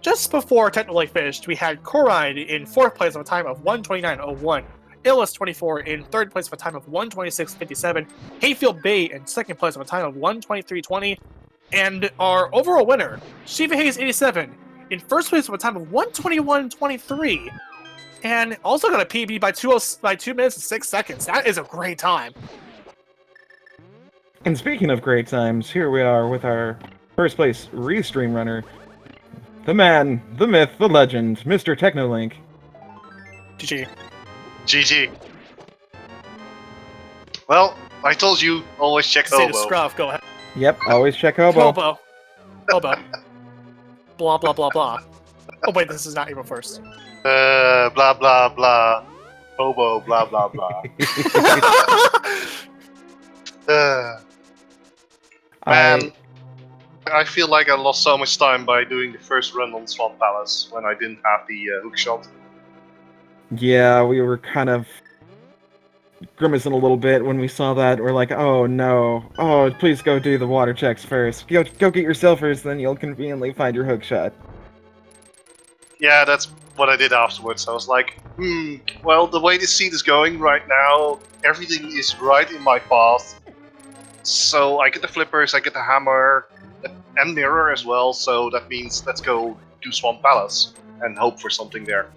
Just before Technolink finished, we had Koride in 4th place with a time of 1:29:01. Illis24 in 3rd place with a time of 1:26:57. Hayfield Bay in 2nd place with a time of 1:23:20. And our overall winner, Shiva Hayes 87, in 1st place with a time of 1:21:23. And also got a PB by 2 minutes and 6 seconds. That is a great time. And speaking of great times, here we are with our first place restream runner, the man, the myth, the legend, Mr. Technolink. GG. GG. Well, I told you, always check Say Hobo. to Scruff, go ahead. Yep, always check Hobo. Hobo. Blah, blah, blah, blah. Oh wait, this is not April 1st. Blah blah blah. Hobo, blah blah blah. Man, I feel like I lost so much time by doing the first run on Swamp Palace when I didn't have the hook shot. Yeah, we were kind of grimacing a little bit when we saw that. We're like, oh no. Oh, please go do the water checks first. Go get your silvers, then you'll conveniently find your hook shot. Yeah, that's what I did afterwards. I was like, well, the way this seed is going right now, everything is right in my path. So I get the flippers, I get the hammer, and mirror as well, so that means let's go to Swamp Palace and hope for something there.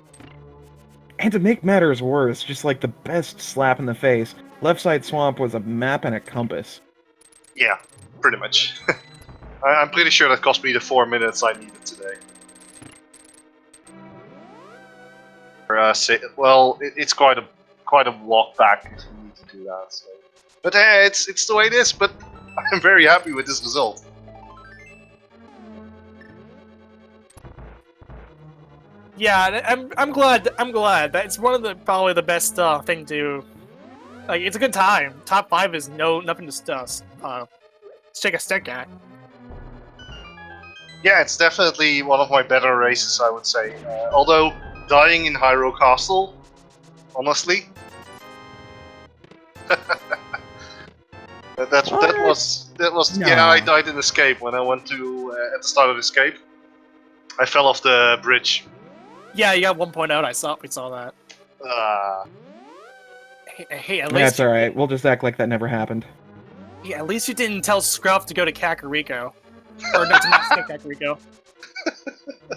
And to make matters worse, just like the best slap in the face, Left Side Swamp was a map and a compass. Yeah, pretty much. I'm pretty sure that cost me the 4 minutes I needed today. Well, it's quite a walk back if you need to do that. So. But it's the way it is. But I'm very happy with this result. Yeah, I'm glad. That's one of the probably the best thing to. Like, it's a good time. Top 5 is nothing to shake a stick at. Yeah, it's definitely one of my better races, I would say. Although dying in Hyrule Castle, honestly, that was no. Yeah, I died in Escape when I went to at the start of Escape. I fell off the bridge. Yeah, you got 1.0. We saw that. Hey, at least That's alright, we'll just act like that never happened. Yeah, at least you didn't tell Scruff to go to Kakariko. Or not to skip Kakariko.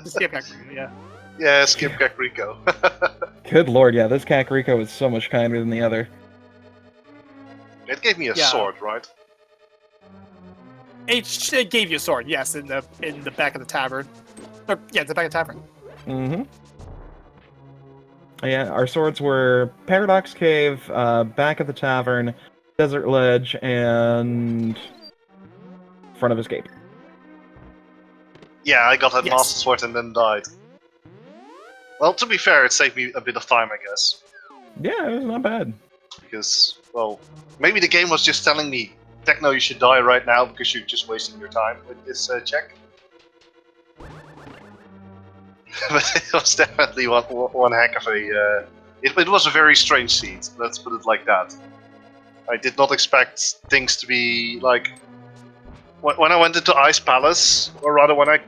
To skip Kakariko, yeah. Yeah, skip Kakariko. Good lord, yeah, this Kakariko is so much kinder than the other. It gave me a sword, right? It gave you a sword, yes, in the back of the tavern. Or, yeah, the back of the tavern. Mm-hmm. Yeah, our swords were Paradox Cave, back of the tavern, Desert Ledge, and front of Escape. Yeah, I got that Yes. Master Sword and then died. Well, to be fair, it saved me a bit of time, I guess. Yeah, it was not bad. Because, well, maybe the game was just telling me, Techno, you should die right now because you're just wasting your time with this check. But it was definitely one heck of a... It was a very strange seed, let's put it like that. I did not expect things to be like... When I went into Ice Palace, or rather when I...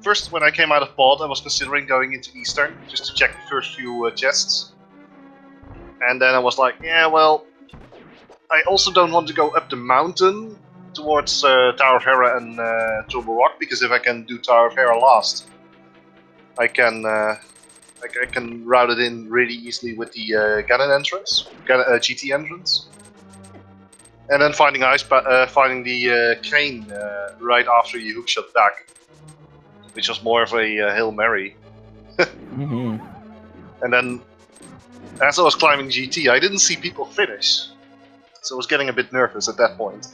First, when I came out of pod, I was considering going into Eastern, just to check the first few chests. And then I was like, yeah, well... I also don't want to go up the mountain towards Tower of Hera and Turbo Rock, because if I can do Tower of Hera last, I can route it in really easily with the Ganon entrance, GT entrance, and then finding finding the crane right after you hookshot back, which was more of a Hail Mary. Mm-hmm. And then, as I was climbing GT, I didn't see people finish, so I was getting a bit nervous at that point.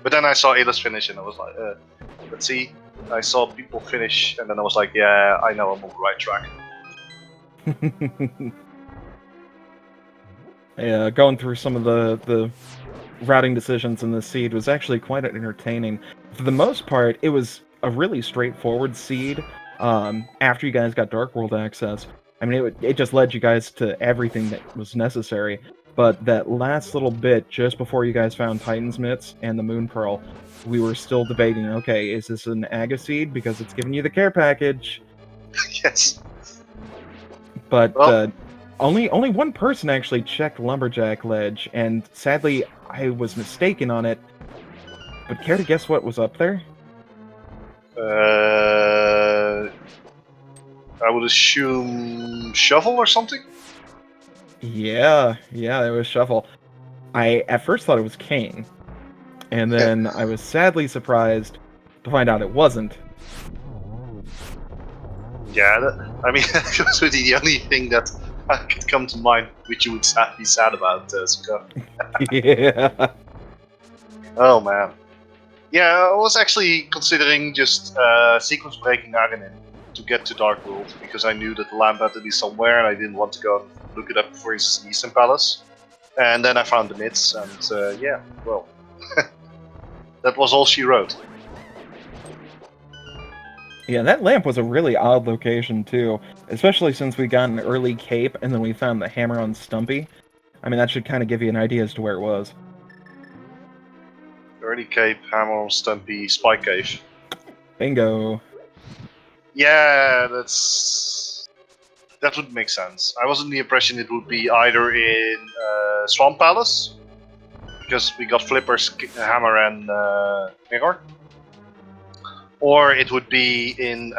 But then I saw Ayla's finish, and I was like, let's see. I saw people finish, and then I was like, yeah, I know I'm on the right track. Yeah, going through some of the routing decisions in this seed was actually quite entertaining. For the most part, it was a really straightforward seed. After you guys got Dark World access, I mean, it just led you guys to everything that was necessary. But that last little bit, just before you guys found Titan's Mitts and the Moon Pearl, we were still debating, okay, is this an Aga seed? Because it's giving you the care package. Yes. But Well, only one person actually checked Lumberjack Ledge, and sadly, I was mistaken on it. But care to guess what was up there? I would assume Shovel or something? Yeah, it was Shuffle. I at first thought it was Kane, and then I was sadly surprised to find out it wasn't. Yeah, I mean, that was really the only thing that could come to mind which you would be sad about, Suka. Yeah. Oh man. Yeah, I was actually considering just sequence breaking Arinin to get to Dark World, because I knew that the lamp had to be somewhere and I didn't want to go and look it up, for instance, in Eastern Palace. And then I found the Mitts, and yeah, well, that was all she wrote. Yeah, that lamp was a really odd location too, especially since we got an early cape and then we found the hammer on Stumpy. I mean, that should kind of give you an idea as to where it was. Early Cape, Hammer, Stumpy, Spike Cave. Bingo. Yeah, that would make sense. I was under the impression it would be either in Swamp Palace, because we got Flippers, Hammer, and Mirror, or it would be in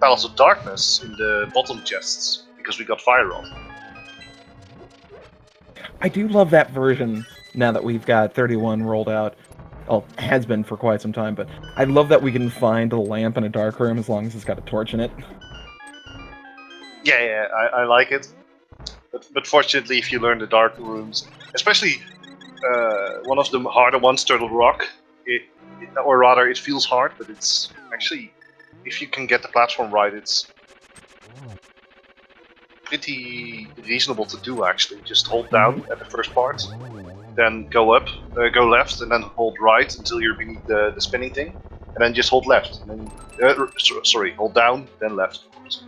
Palace of Darkness in the bottom chests, because we got Fire Rod. I do love that version now that we've got 31 rolled out. Well, has been for quite some time, but I love that we can find a lamp in a dark room as long as it's got a torch in it. Yeah, I like it. But fortunately, if you learn the dark rooms, especially one of the harder ones, Turtle Rock, or rather, it feels hard, but it's actually, if you can get the platform right, it's pretty reasonable to do, actually. Just hold down at the first part, then go up, go left, and then hold right until you're beneath the spinning thing, and then just hold left. And then, sorry, hold down, then left, of course.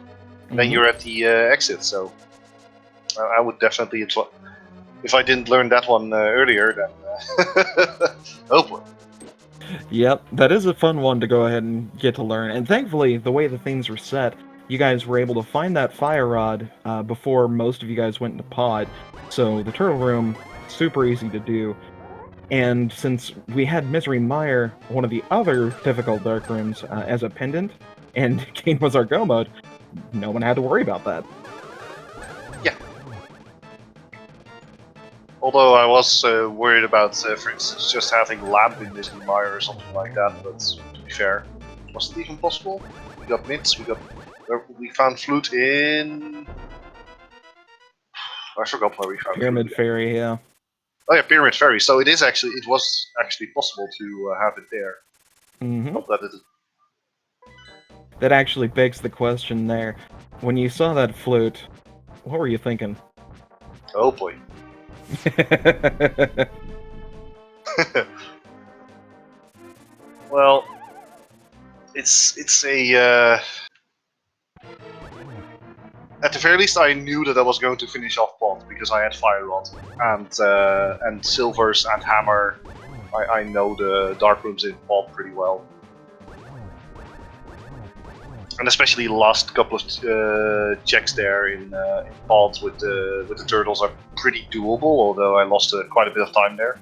And then you're at the exit, so I would definitely, if I didn't learn that one earlier, then oh boy. Yep, that is a fun one to go ahead and get to learn. And thankfully, the way the things were set, you guys were able to find that fire rod before most of you guys went into pod. So the turtle room, super easy to do. And since we had Misery Mire, one of the other difficult dark rooms, as a pendant, and Kane was our go mode, no one had to worry about that. Yeah. Although I was worried about, for instance, just having lamp in Misery Mire or something like that, but to be fair, was it even possible? We got Mitts, we found flute in I forgot where we found Pyramid food. Fairy, yeah. Oh yeah, Pyramid Ferry. So it was actually possible to have it there. Mm-hmm. Not that it. That actually begs the question there. When you saw that flute, what were you thinking? Oh boy. Well, it's a. At the very least, I knew that I was going to finish off pot because I had Fire Rod and Silvers and Hammer. I know the dark rooms in pot pretty well, and especially the last couple of checks there in pot with the turtles are pretty doable. Although I lost quite a bit of time there.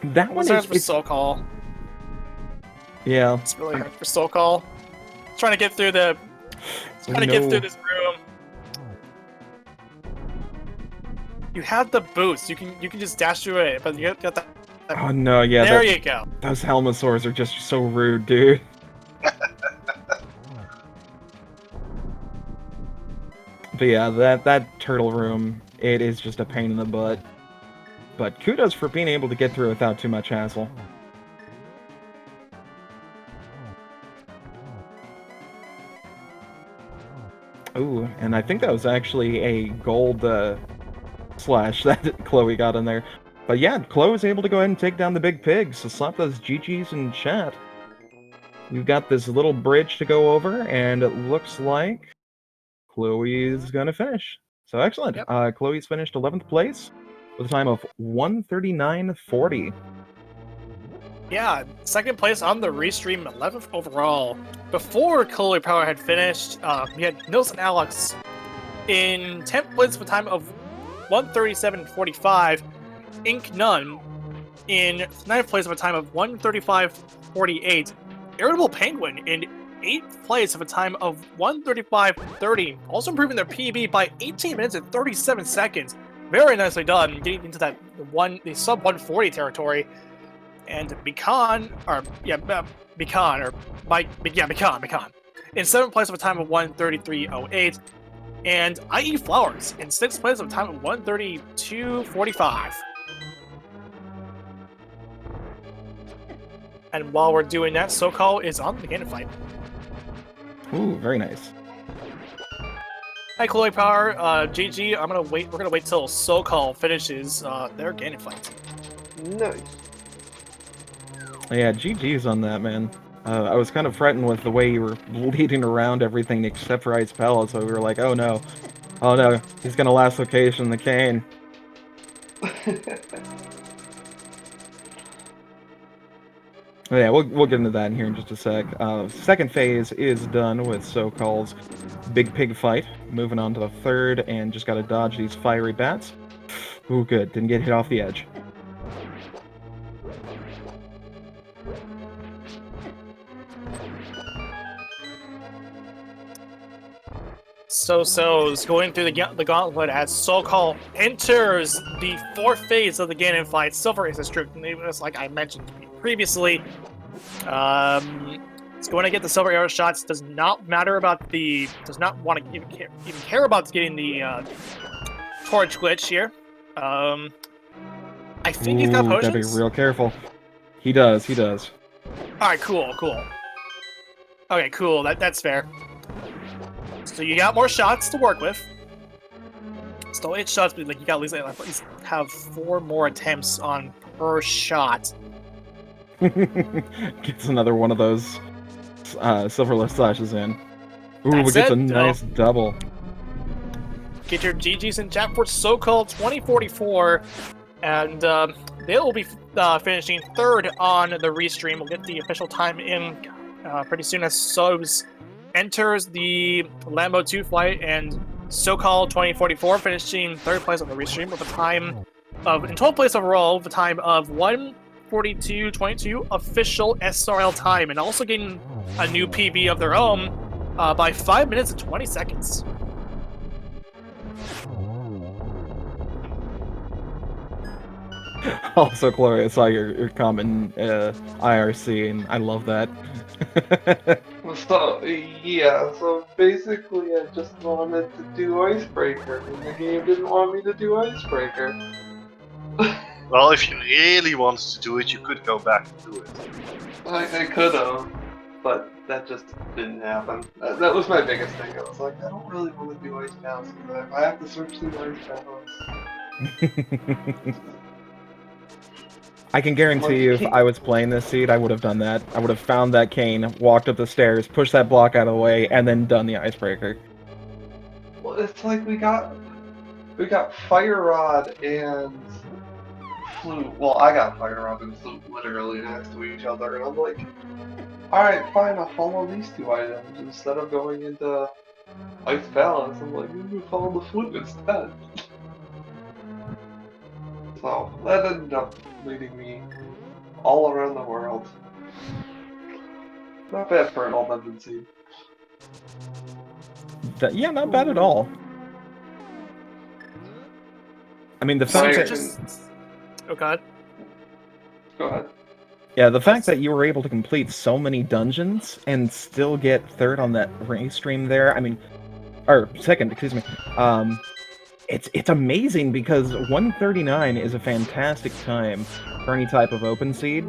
That one What's is... for Soul Call? Yeah. It's really hard for Soul Call. Trying to get through the. Trying to get through this room. You have the boost. You can just dash through it, but you got that. Oh no, yeah. There you go. Those Helmosaurs are just so rude, dude. But yeah, that turtle room, it is just a pain in the butt. But kudos for being able to get through without too much hassle. Ooh, and I think that was actually a gold slash that Chloe got in there. But yeah, Chloe was able to go ahead and take down the big pig, so slap those GGs in chat. We've got this little bridge to go over, and it looks like Chloe's gonna finish. So excellent. Yep. Chloe's finished 11th place with a time of 1:39:40. Yeah, second place on the restream, 11th overall. Before Chloe Power had finished, we had Nils and Alex in 10th place with a time of 1:37:45. Ink Nun in 9th place with a time of 1:35:48. Irritable Penguin in 8th place with a time of 1:35:30. Also improving their PB by 18 minutes and 37 seconds. Very nicely done, getting into that the sub 140 territory. And Beacon, in 7th place with a time of 1:33:08, and IE Flowers in 6th place with a time of 1:32:45. And while we're doing that, SoCal is on the Ganon fight. Ooh, very nice. Hi, Chloe Power, GG. We're gonna wait till SoCal finishes their Ganon fight. Nice. Yeah, GG's on that, man. I was kind of frightened with the way you were leading around everything except for Ice Pellets, so we were like, oh no, he's gonna last location the cane. Yeah, we'll get into that in here in just a sec. Second phase is done with SoCal's Big Pig fight. Moving on to the third, and just gotta dodge these fiery bats. Ooh, good. Didn't get hit off the edge. So-So's going through the gauntlet as SoCal enters the fourth phase of the Ganon fight. Silver is a strict, like I mentioned previously. It's going to get the silver arrow shots. Does not matter about the. Does not want to even care about getting the torch glitch here. I think he's got potions. Gotta be real careful. He does. All right, cool. Okay, cool. That's fair. So you got more shots to work with. Still 8 shots, but like you got at least have 4 more attempts on per shot. Gets another one of those silverless slashes in. Ooh, That's gets a it, nice double. Get your GGs in chat for SoCal 2044, and they will be finishing 3rd on the restream. We'll get the official time in pretty soon as Sobs enters the Lambo 2 flight, and SoCal 2044 finishing 3rd place on the restream with a time of, in 12th place overall, with a time of 1:42:22 official SRL time, and also getting a new PB of their own by 5 minutes and 20 seconds. Also, Chloe, I saw your comment in IRC, and I love that. So, yeah, so basically I just wanted to do Icebreaker, and the game didn't want me to do Icebreaker. Well, if you really wanted to do it, you could go back and do it. I could have, but that just didn't happen. That was my biggest thing. I was like, I don't really want to do Ice Palace, because if I have to search through Ice Palace... I can guarantee you, if I was playing this seed, I would have done that. I would have found that cane, walked up the stairs, pushed that block out of the way, and then done the icebreaker. Well, it's like we got Fire Rod and Flute. Well, I got Fire Rod and Flute literally next to each other, and I'm like, alright, fine, I'll follow these two items instead of going into Ice Palace. I'm like, maybe follow the Flute instead. So, that ended up leading me all around the world. Not bad for an all dungeon seed. Yeah, not bad at all. I mean, the fact Fire- that... Oh god. Go ahead. Yeah, the fact that you were able to complete so many dungeons and still get third on that race stream there, I mean... Or, second, excuse me. It's amazing because 139 is a fantastic time for any type of open seed,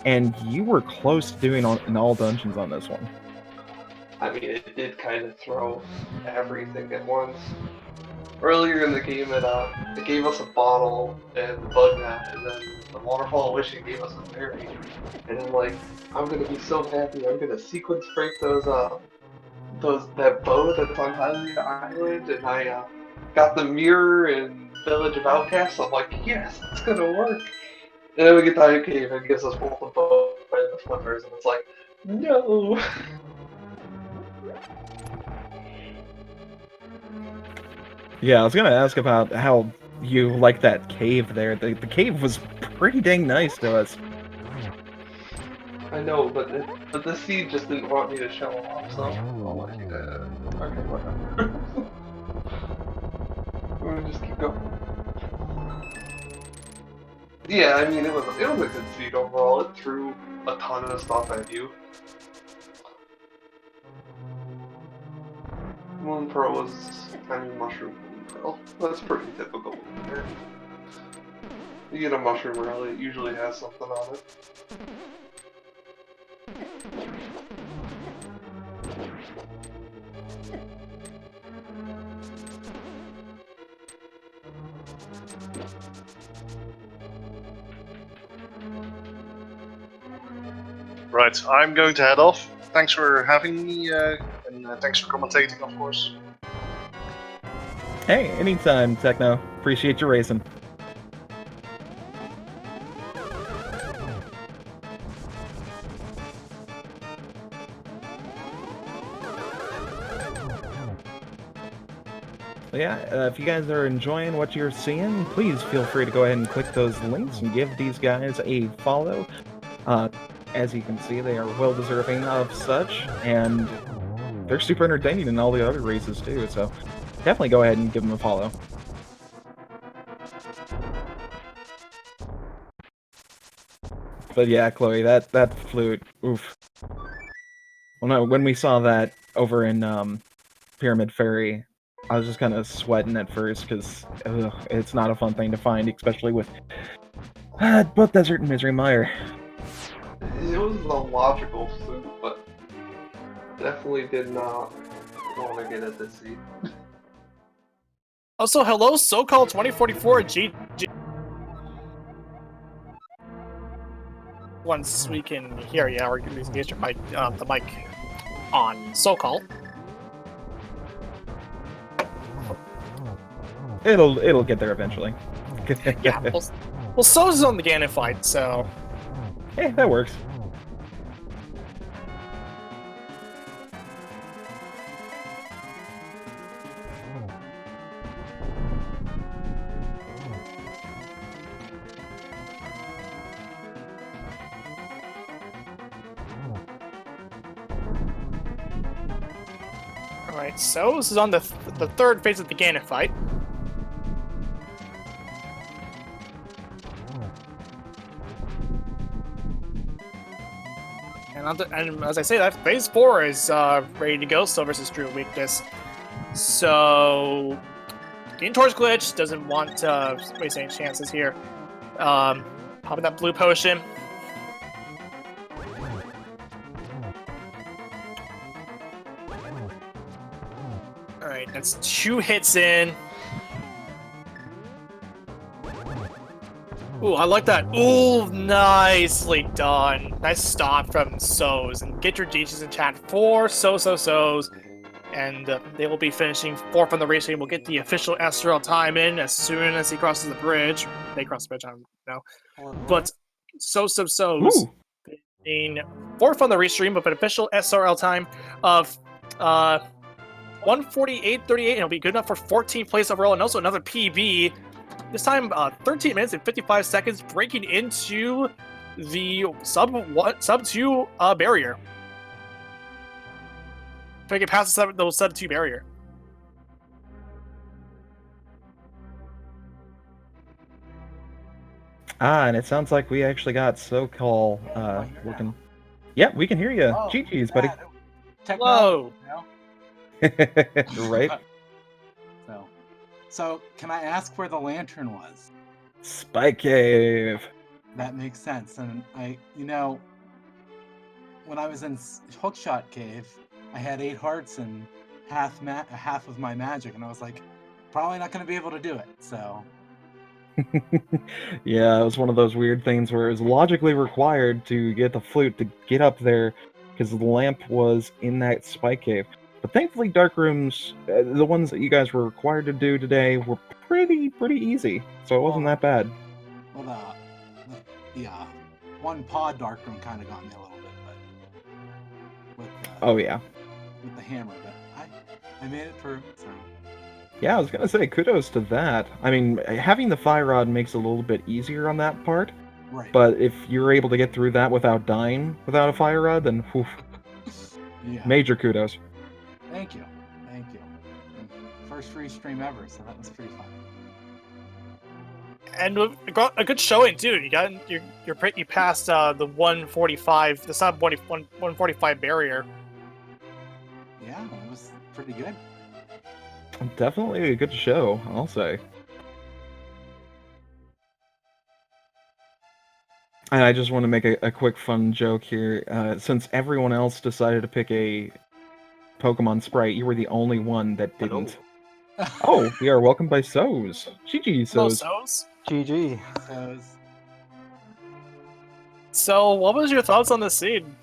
and you were close to doing in all dungeons on this one. I mean, it did kind of throw everything at once. Earlier in the game, it gave us a bottle and the bug net, and then the waterfall of wishing gave us a fairy. And then, like, I'm gonna be so happy. I'm gonna sequence break that bow that's on Highland Island, and I got the mirror in Village of Outcasts. So I'm like, yes, it's gonna work. And then we get to Iron Cave and it gives us both the bow and the flippers, and it's like, no. Yeah, I was gonna ask about how you like that cave there. The cave was pretty dang nice to us. I know, but the seed just didn't want me to show off, so I'm like, okay, whatever. We're gonna just keep going. Yeah, I mean, it was a good seed overall. It threw a ton of stuff at you. Moon Pearl was, I mean, Mushroom Moon Pearl. That's pretty typical. You get a Mushroom Pearl, it usually has something on it. Right, I'm going to head off. Thanks for having me, and thanks for commentating, of course. Hey, anytime, Techno. Appreciate your racing. Yeah, if you guys are enjoying what you're seeing, please feel free to go ahead and click those links and give these guys a follow. As you can see, they are well deserving of such, and they're super entertaining in all the other races too, so definitely go ahead and give them a follow. But yeah, Chloe, that flute, oof. Well, no, when we saw that over in Pyramid Ferry, I was just kind of sweating at first, because it's not a fun thing to find, especially with both Desert and Misery Mire. It was a logical flute, but definitely did not want to get at this seed. Also, hello, so-called 2044 G. Once we can hear you, or you can get your mic, the mic on so-called. It'll get there eventually. Yeah, well, So's on the Ganon fight, so... Hey, that works. Alright, so this is on the third phase of the Ganon fight. And as I say, that phase 4 is ready to go still versus Druid Weakness. So, Gain Torch Glitch doesn't want to waste any chances here. Popping that blue potion. Alright, that's 2 hits in. Ooh, I like that. Ooh, nicely done. Nice stop from So's. And get your DJs in chat for So's. And they will be finishing 4th on the race team. We'll get the official SRL time in as soon as he crosses the bridge. They cross the bridge, I don't know. But So's being 4th on the race stream with an official SRL time of 1:48:38, and it'll be good enough for 14th place overall, and also another PB. This time, 13 minutes and 55 seconds, breaking into the sub 2 barrier. Trying to get past the sub 2 barrier. And it sounds like we actually got SoCal looking. Yeah, we can hear you. Oh, GG's, buddy. Whoa! Right? So, can I ask where the lantern was? Spike Cave. That makes sense. And when I was in Hookshot Cave, I had 8 hearts and half of my magic, and I was like, probably not going to be able to do it. So. Yeah, it was one of those weird things where it was logically required to get the flute to get up there because the lamp was in that Spike Cave. But thankfully, dark rooms, the ones that you guys were required to do today, were pretty easy. So it wasn't that bad. Well, the one pod dark room kind of got me a little bit, but with the hammer. But I made it through. So. Yeah, I was gonna say kudos to that. I mean, having the fire rod makes it a little bit easier on that part. Right. But if you're able to get through that without dying without a fire rod, then whew, Yeah. major kudos. Thank you. First free stream ever, so that was pretty fun. And we got a good showing too. You passed the 145, the sub 145 barrier. Yeah, it was pretty good. Definitely a good show, I'll say. And I just want to make a quick fun joke here. Since everyone else decided to pick a Pokemon Sprite, you were the only one that didn't. Oh, we are welcomed by So's. GG, Hello, So's. So's. GG. So, what was your thoughts on the scene?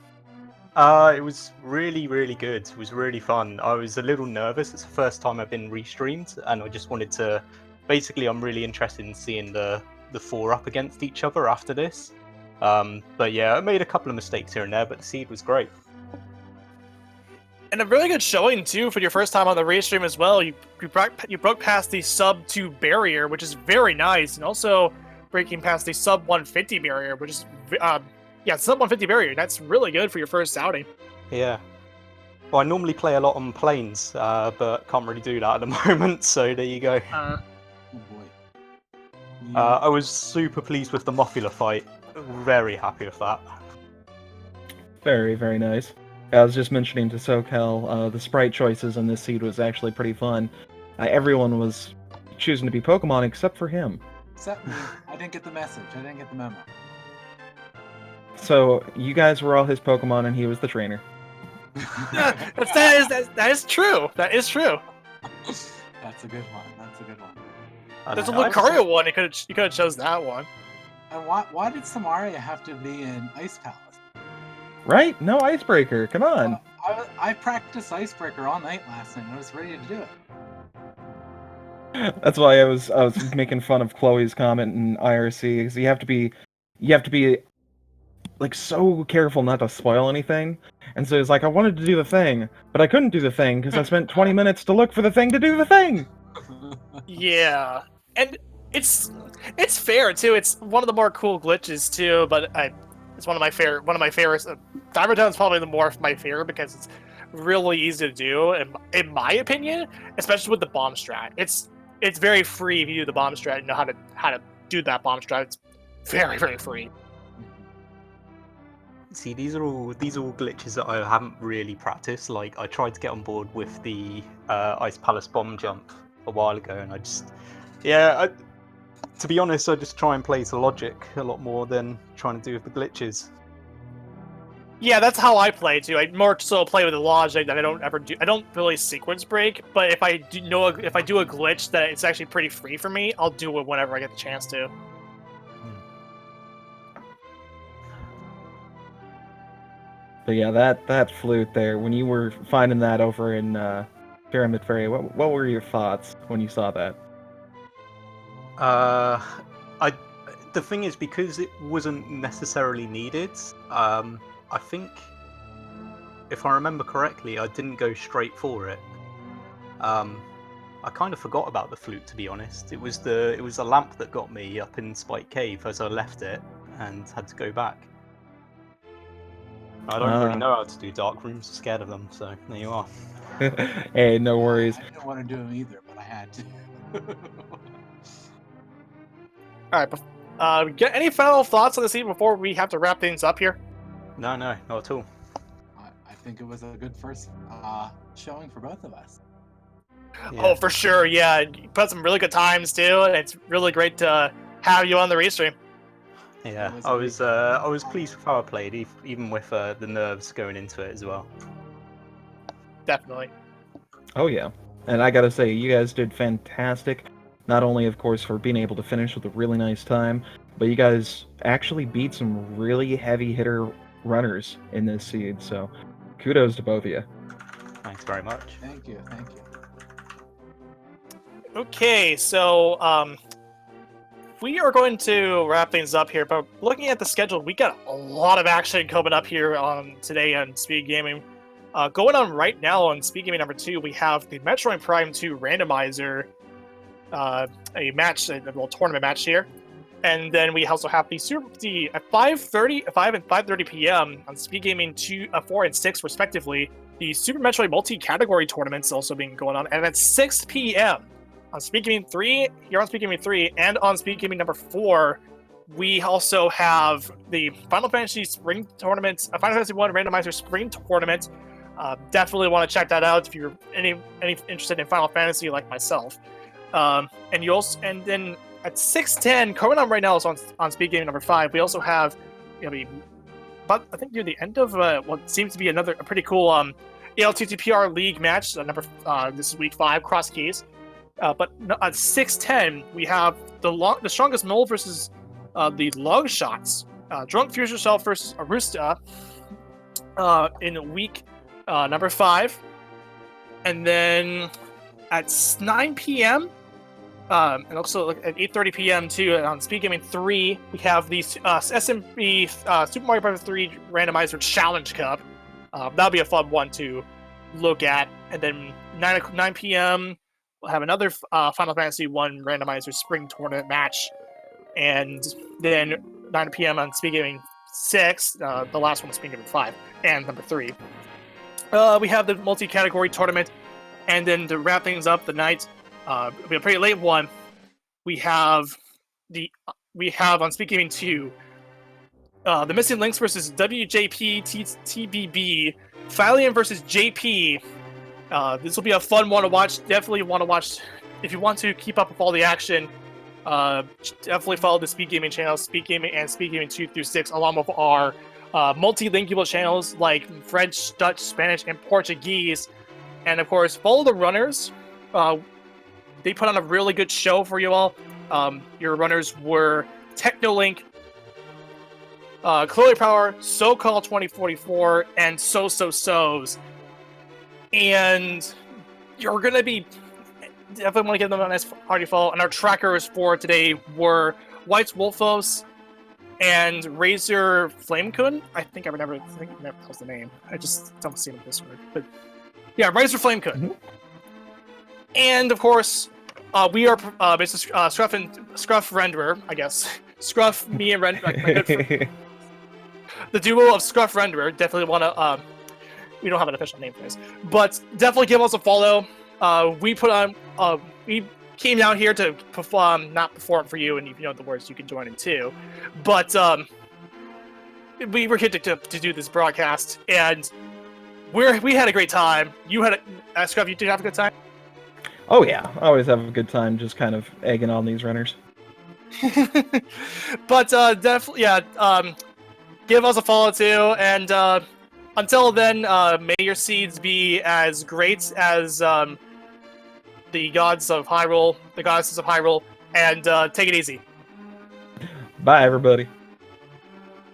It was really good. It was really fun. I was a little nervous. It's the first time I've been restreamed, and I just wanted to... Basically, I'm really interested in seeing the 4 up against each other after this. But yeah, I made a couple of mistakes here and there, but the seed was great. And a really good showing too for your first time on the race stream as well. You broke past the sub 2 barrier, which is very nice, and also breaking past the sub 150 barrier, which is sub 150 barrier. That's really good for your first outing. Yeah. Well, I normally play a lot on planes, but can't really do that at the moment. So there you go. Oh boy. I was super pleased with the Mothula fight. Very happy with that. Very nice. I was just mentioning to SoCal, the sprite choices in this seed was actually pretty fun. Everyone was choosing to be Pokemon except for him. Except me. I didn't get the message. I didn't get the memo. So, you guys were all his Pokemon and he was the trainer. that is true. That is true. That's a good one. There's a Lucario one. You could have chose that one. And why did Samaria have to be in Ice Palace? Right? No Icebreaker. Come on. I practiced Icebreaker all night last night and I was ready to do it. That's why I was making fun of Chloe's comment in IRC, because you have to be like so careful not to spoil anything. And so it's like, I wanted to do the thing, but I couldn't do the thing because I spent 20 minutes to look for the thing to do the thing. Yeah, and it's fair too. It's one of the more cool glitches too, but it's one of my favorites. Diver Town's probably my favorite because it's really easy to do, in my opinion, especially with the bomb strat. It's very free if you do the bomb strat and know how to do that bomb strat. It's very free. See, these are all glitches that I haven't really practiced. Like, I tried to get on board with the Ice Palace bomb jump a while ago, and to be honest, I just try and play to logic a lot more than trying to do with the glitches. Yeah, that's how I play too. I more so play with the logic that I don't ever do. I don't really sequence break, but if I do a glitch that it's actually pretty free for me, I'll do it whenever I get the chance to. But yeah, that flute there, when you were finding that over in Pyramid Fairy, what were your thoughts when you saw that? The thing is, because it wasn't necessarily needed, I think, if I remember correctly, I didn't go straight for it. I kind of forgot about the flute, to be honest. It was the lamp that got me up in Spike Cave as I left it and had to go back. I don't really know how to do dark rooms, I'm scared of them, so there you are. Hey, no worries. I didn't want to do them either, but I had to. Alright, get any final thoughts on the scene before we have to wrap things up here? No, not at all. I think it was a good first showing for both of us. Yeah. Oh, for sure, yeah. You put some really good times too, and it's really great to have you on the restream. Yeah, I was pleased with how I played, even with the nerves going into it as well. Definitely. Oh yeah, and I gotta say, you guys did fantastic. Not only, of course, for being able to finish with a really nice time, but you guys actually beat some really heavy hitter runners in this seed. So, kudos to both of you. Thanks very much. Thank you. Okay, so we are going to wrap things up here, but looking at the schedule, we got a lot of action coming up here today on Speed Gaming. Going on right now on Speed Gaming number 2, we have the Metroid Prime 2 Randomizer, a little tournament match here. And then we also have the at 5 and 5:30 p.m. on Speed Gaming 4 and 6 respectively. The Super Metroid multi-category tournaments also being going on, and at 6 p.m. on Speed Gaming 3, here on Speed Gaming 3, and on Speed Gaming number 4, we also have the Final Fantasy Spring Tournament, Final Fantasy 1 Randomizer Spring Tournament. Definitely want to check that out if you're any interested in Final Fantasy like myself. And then at 6:10, coming on right now is on Speed Gaming number 5. We also have, but I think near the end of what seems to be a pretty cool ALTTP League match. This is week 5, Cross Keys. But at 6:10, we have the Strongest Mole versus the Long Shots. Drunk Fuse Yourself versus Arusta in week number 5. And then at 9 p.m., and also at 8:30 p.m. too on Speed Gaming 3, we have the SMB Super Mario Bros. 3 Randomizer Challenge Cup. That'll be a fun one to look at. And then 9 p.m., we'll have another Final Fantasy 1 Randomizer Spring Tournament match. And then 9 p.m. on Speed Gaming 6, the last one is Speed Gaming 5, and number 3. We have the multi-category tournament, and then to wrap things up the night, it'll be a pretty late one. We have on Speed Gaming 2, the Missing Links versus WJP TBB, Phalian versus JP. This will be a fun one to watch. Definitely want to watch if you want to keep up with all the action. Definitely follow the Speed Gaming channel, Speed Gaming and Speed Gaming 2 through 6, along with our multilingual channels like French, Dutch, Spanish, and Portuguese. And of course, follow the runners. They put on a really good show for you all. Your runners were Technolink, Chloe Power, SoCal 2044, and So. And you're going to be definitely want to give them a nice party follow. And our trackers for today were White's Wolfos and Razor Flamekun. I think that was the name. I just don't see it in this word. But yeah, Razor Flamekun. Mm-hmm. And of course, we are basically Scruff Renderer, I guess. Scruff, me, and Renderer. The duo of Scruff Renderer. Definitely want to. We don't have an official name for this, but definitely give us a follow. We came down here to perform, not perform for you, and if you know the words, you can join in too. But we were here to do this broadcast, and we had a great time. You had Scruff, you did have a good time? Oh yeah, I always have a good time just kind of egging on these runners. But definitely, yeah. Give us a follow too, and until then, may your seeds be as great as the gods of Hyrule, the goddesses of Hyrule, and take it easy. Bye, everybody.